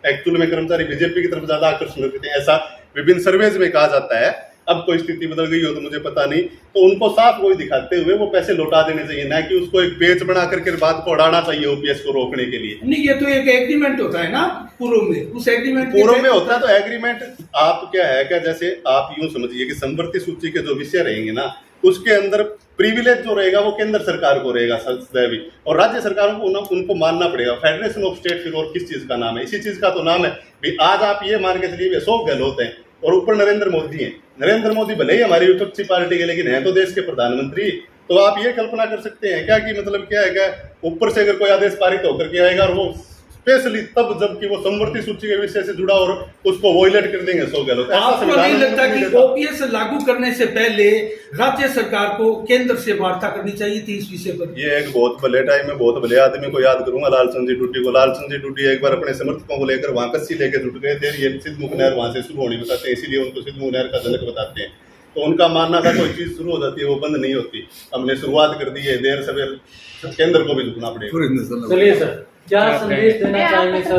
एक्चुअल में कर्मचारी बीजेपी की तरफ ज्यादा आकर्षण रखते हैं, ऐसा विभिन्न सर्वेज में कहा जाता है। अब कोई स्थिति बदल गई हो तो मुझे पता नहीं। तो उनको साफ वही दिखाते हुए वो पैसे लौटा देने चाहिए, ना कि उसको एक पेच बना करके बात को उड़ाना चाहिए ओपीएस को रोकने के लिए। नहीं, ये तो एक एग्रीमेंट होता है ना पूर्व में, उस एग्रीमेंट पूर्व में होता है। तो एग्रीमेंट आप क्या है, क्या जैसे आप यूं समझिए कि संवर्ती सूची के जो विषय रहेंगे ना, उसके अंदर प्रिविलेज जो रहेगा वो केंद्र सरकार को रहेगा सदैव, और राज्य सरकारों को उनको मानना पड़ेगा। फेडरेशन ऑफ स्टेट फिर और किस चीज का नाम है? इसी चीज का तो नाम है भी। आज आप ये मान के चलिए अशोक गहलोत हैं और ऊपर नरेंद्र मोदी हैं। नरेंद्र मोदी भले ही हमारी विपक्षी पार्टी के, लेकिन हैं तो देश के प्रधानमंत्री। तो आप ये कल्पना कर सकते हैं क्या कि मतलब क्या है, क्या ऊपर से अगर कोई आदेश पारित होकर के आएगा और वो स्पेशली तब जबकि वो संवर्ती सूची के विषय से जुड़ा और उसको वॉयलेट कर देंगे अशोक गहलोत। आपको नहीं लगता कि ओपीएस लागू करने से पहले राज्य सरकार को केंद्र से वार्ता करनी चाहिए थी इस विषय पर? ये एक बहुत भले टाइम में बहुत भले आदमी को याद करूंगा, लालचंद जी डूडी को। लालचंद जी डूडी एक बार अपने समर्थकों को लेकर वहां कस्सी लेकर जुट गए थे। ये सिद्धमुख नहर वहां से शुरू होनी बताते हैं, इसीलिए उनको सिद्धमुख नहर का जनक बताते हैं। तो उनका मानना था कोई चीज शुरू हो जाती है वो बंद नहीं होती। हमने शुरुआत कर दी है, देर सवेर केंद्र को भी झुकना पड़ेगा। चलिए सर, क्या संदेश देना चाहेंगे सर?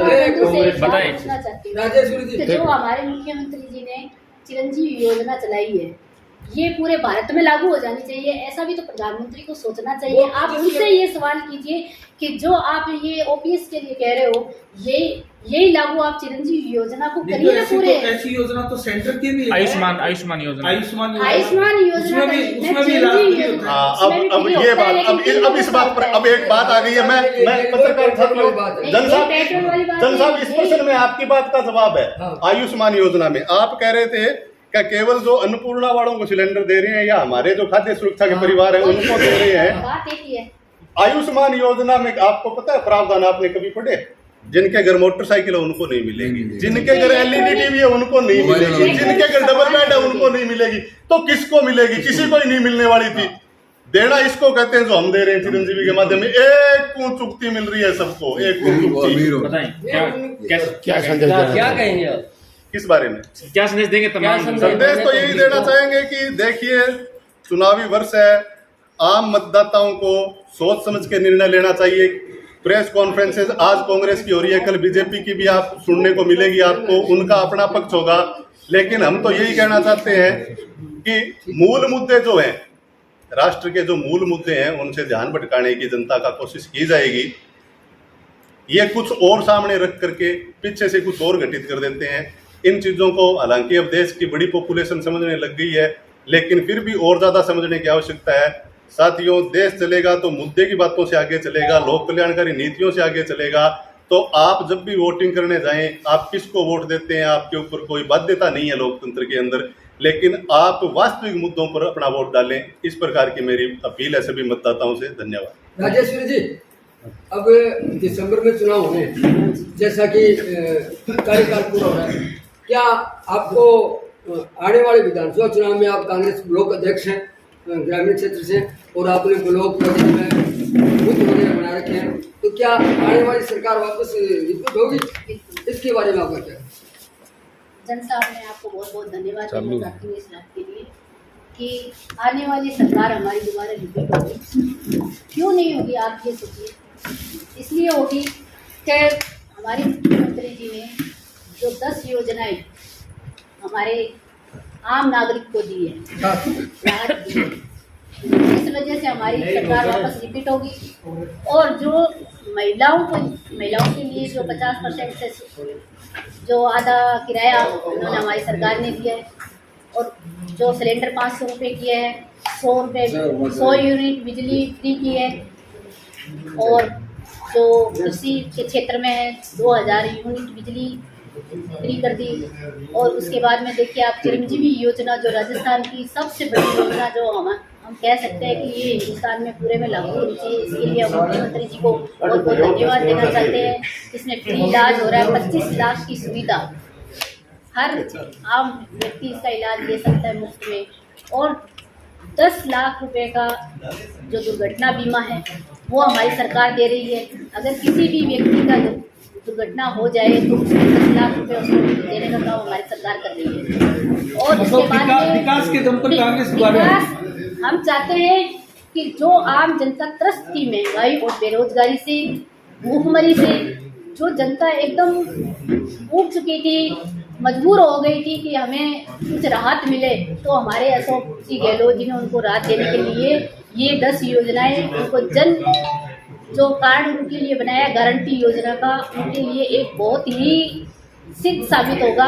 राजेश्वरी जी, जो हमारे मुख्यमंत्री जी ने चिरंजीवी योजना चलाई है, ये पूरे भारत में लागू हो जानी चाहिए। ऐसा भी तो प्रधानमंत्री को सोचना चाहिए। आप उनसे ये सवाल कीजिए कि जो आप ये ओपीएस के लिए कह रहे हो, यही लागू आप चिरंजीवी योजना को करिए ना पूरे। ऐसी योजना तो सेंटर की भी है, आयुष्मान योजना योजना उसमें भी अब ये बात, अब इस बात पर अब एक बात आ गई है। मैं पत्रकार जन साहब इस प्रश्न में आपकी बात का जवाब है। आयुष्मान योजना में आप कह रहे थे क्या केवल जो अन्नपूर्णा वालों को सिलेंडर दे रहे हैं या हमारे जो खाद्य सुरक्षा के परिवार है उनको दे रहे हैं? आयुष्मान योजना में आपको पता है प्रावधान आपने कभी पढ़े? जिनके घर मोटरसाइकिल है उनको नहीं मिलेगी, जिनके घर एलईडी टीवी है उनको नहीं मिलेगी, जिनके घर डबल बेड है उनको नहीं मिलेगी। तो किसको मिलेगी? किसी को ही नहीं मिलने वाली थी। देना इसको कहते हैं जो हम दे रहे हैं चिरंजीवी के माध्यम में। एक कूं चुकती मिल रही है सबको, एक कूं चुकती। क्या कहेंगे आप किस बारे में? क्या संदेश देंगे? तमाम संदेश तो यही देना चाहेंगे कि देखिए चुनावी वर्ष है, आम मतदाताओं को सोच समझ के निर्णय लेना चाहिए। प्रेस कॉन्फ्रेंसेस आज कांग्रेस की हो रही है, कल बीजेपी की भी आप सुनने को मिलेगी आपको, उनका अपना पक्ष होगा। लेकिन हम तो यही कहना चाहते हैं कि मूल मुद्दे जो हैं, राष्ट्र के जो मूल मुद्दे हैं उनसे ध्यान भटकाने की जनता का कोशिश की जाएगी। ये कुछ और सामने रख करके पीछे से कुछ और घटित कर देते हैं। इन चीज़ों को हालांकि अब देश की बड़ी पॉपुलेशन समझने लग गई है, लेकिन फिर भी और ज़्यादा समझने की आवश्यकता है। साथियों, देश चलेगा तो मुद्दे की बातों से आगे चलेगा, लोक कल्याणकारी नीतियों से आगे चलेगा। तो आप जब भी वोटिंग करने जाएं, आप किसको वोट देते हैं, आपके ऊपर कोई बाध्यता नहीं है लोकतंत्र के अंदर, लेकिन आप वास्तविक मुद्दों पर अपना वोट डालें। इस प्रकार की मेरी अपील है सभी मतदाताओं से। धन्यवाद। राजेश्वरी जी, अब दिसंबर में चुनाव होने, जैसा कि कार्यकाल पूरा हो रहा है, क्या आपको आने वाले विधानसभा चुनाव में, आप कांग्रेस ब्लॉक अध्यक्ष हैं ग्रामीण क्षेत्र से, और आपने ब्लॉक में बूथ वगैरह बना रखे हैं, तो क्या आने वाली सरकार वापस रिपीट होगी? इसके बारे में आपका क्या? जन साहब, मैं आपको बहुत बहुत धन्यवाद देना चाहती हूँ इस बात के लिए कि आने वाली सरकार हमारी दोबारा रिपीट होगी। क्यों नहीं होगी, आप ये सोचिए। इसलिए होगी कि हमारे मुख्यमंत्री जी ने जो 10 योजनाएं हमारे आम नागरिक को दी है, राहत दी है, इस वजह से हमारी सरकार वापस रिपीट होगी। और जो महिलाओं के लिए जो 50% से जो आधा किराया उन्होंने हमारी सरकार ने दिया है, और जो सिलेंडर 500 रुपये किया है, 100 यूनिट बिजली फ्री की है, और जो कृषि के क्षेत्र में है 2000 यूनिट बिजली फ्री कर दी। और उसके बाद में देखिए आप चिरंजीवी योजना, जो राजस्थान की सबसे बड़ी योजना, जो हम कह सकते हैं कि ये हिंदुस्तान में पूरे में लागू होनी चाहिए, इसके लिए हम मुख्यमंत्री जी को बहुत बहुत धन्यवाद देना चाहते हैं। इसमें फ्री इलाज हो रहा है, 25 लाख की सुविधा, हर आम व्यक्ति इसका इलाज ले सकता है मुफ्त में। और 10 लाख रुपए का जो दुर्घटना बीमा है वो हमारी सरकार दे रही है। अगर किसी भी व्यक्ति का दुर्घटना हो जाए तो उसको 10 लाख रुपए उसको देने का काम हमारी सरकार कर रही है। और उसके बाद विकास के दम पर कांग्रेस हम चाहते हैं कि जो आम जनता त्रस्त थी महंगाई और बेरोजगारी से, भूखमरी से, जो जनता एकदम ऊब चुकी थी, मजबूर हो गई थी कि हमें कुछ राहत मिले, तो हमारे अशोक जी गहलोत जी ने उनको राहत देने के लिए ये 10 योजनाएं उनको जो कार्ड उनके लिए बनाया गारंटी योजना का, उनके लिए एक बहुत ही सिद्ध साबित होगा।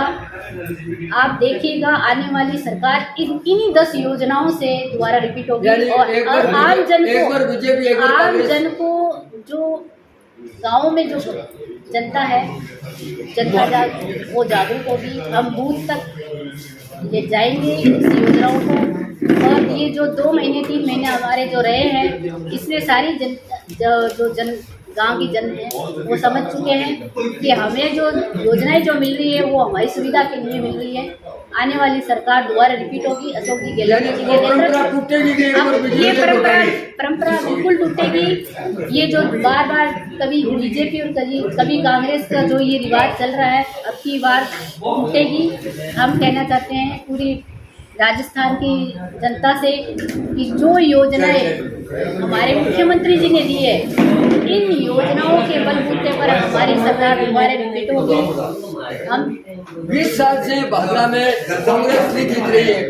आप देखिएगा आने वाली सरकार इन्हीं 10 योजनाओं से दोबारा रिपीट होगी। और आम जन को जो गाँव में जो जनता है, जनता वो जागरूक होगी। हम बूथ तक ले जाएंगे इस योजनाओं को। और ये जो 2 महीने 3 महीने हमारे जो रहे हैं, इसमें सारी गांव की जन है वो समझ चुके हैं कि हमें जो योजनाएं जो मिल रही है वो हमारी सुविधा के लिए मिल रही है। आने वाली सरकार दोबारा रिपीट होगी अशोक जी गहलोत जी के नेतृत्व। ये परंपरा बिल्कुल टूटेगी। ये जो बार बार कभी बीजेपी और कभी कांग्रेस का जो ये रिवाज चल रहा है, अब की बार टूटेगी। हम कहना चाहते हैं पूरी राजस्थान की जनता से कि जो योजनाएं हमारे मुख्यमंत्री जी ने दी है, इन योजनाओं के बलबूते पर हमारी सरकार दोबारा रिपीट होगी। हम 20 साल से भाजपा में कांग्रेस नहीं जीत रही है,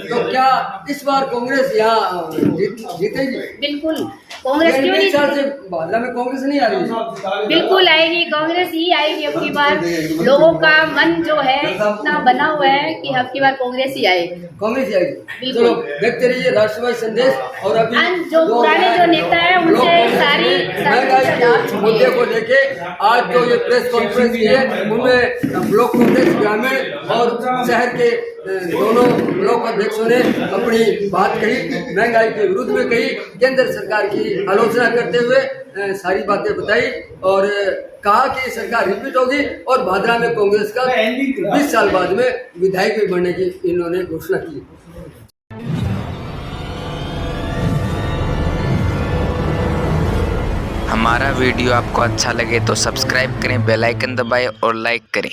तो क्या इस बार कांग्रेस यहाँ जीतेगी? बिल्कुल कांग्रेस क्यों नहीं? 20 साल से भाजपा में कांग्रेस नहीं आ रही। बिल्कुल आएगी, कांग्रेस ही आएगी अब की बार। लोगों का मन जो है इतना बना हुआ है कि अब की बार कांग्रेस ही आएगी। कांग्रेस ही आएगी। चलो देखते रहिए राष्ट्रवादी संदेश। और अभी जो पुराने जो नेता है उनसे सारी मुद्दे को लेके आज जो ये प्रेस कॉन्फ्रेंस की है, उनमें ब्लॉक कांग्रेस ग्रामीण और शहर के दोनों ब्लॉक अध्यक्षों ने अपनी बात कही, महंगाई के विरुद्ध में कही, केंद्र सरकार की आलोचना करते हुए सारी बातें बताई और कहा कि सरकार रिपीट होगी और भादरा में कांग्रेस का 20 साल बाद में विधायक भी बनने की इन्होंने घोषणा की। हमारा वीडियो आपको अच्छा लगे तो सब्सक्राइब करें, बेल आइकन दबाएं और लाइक करें।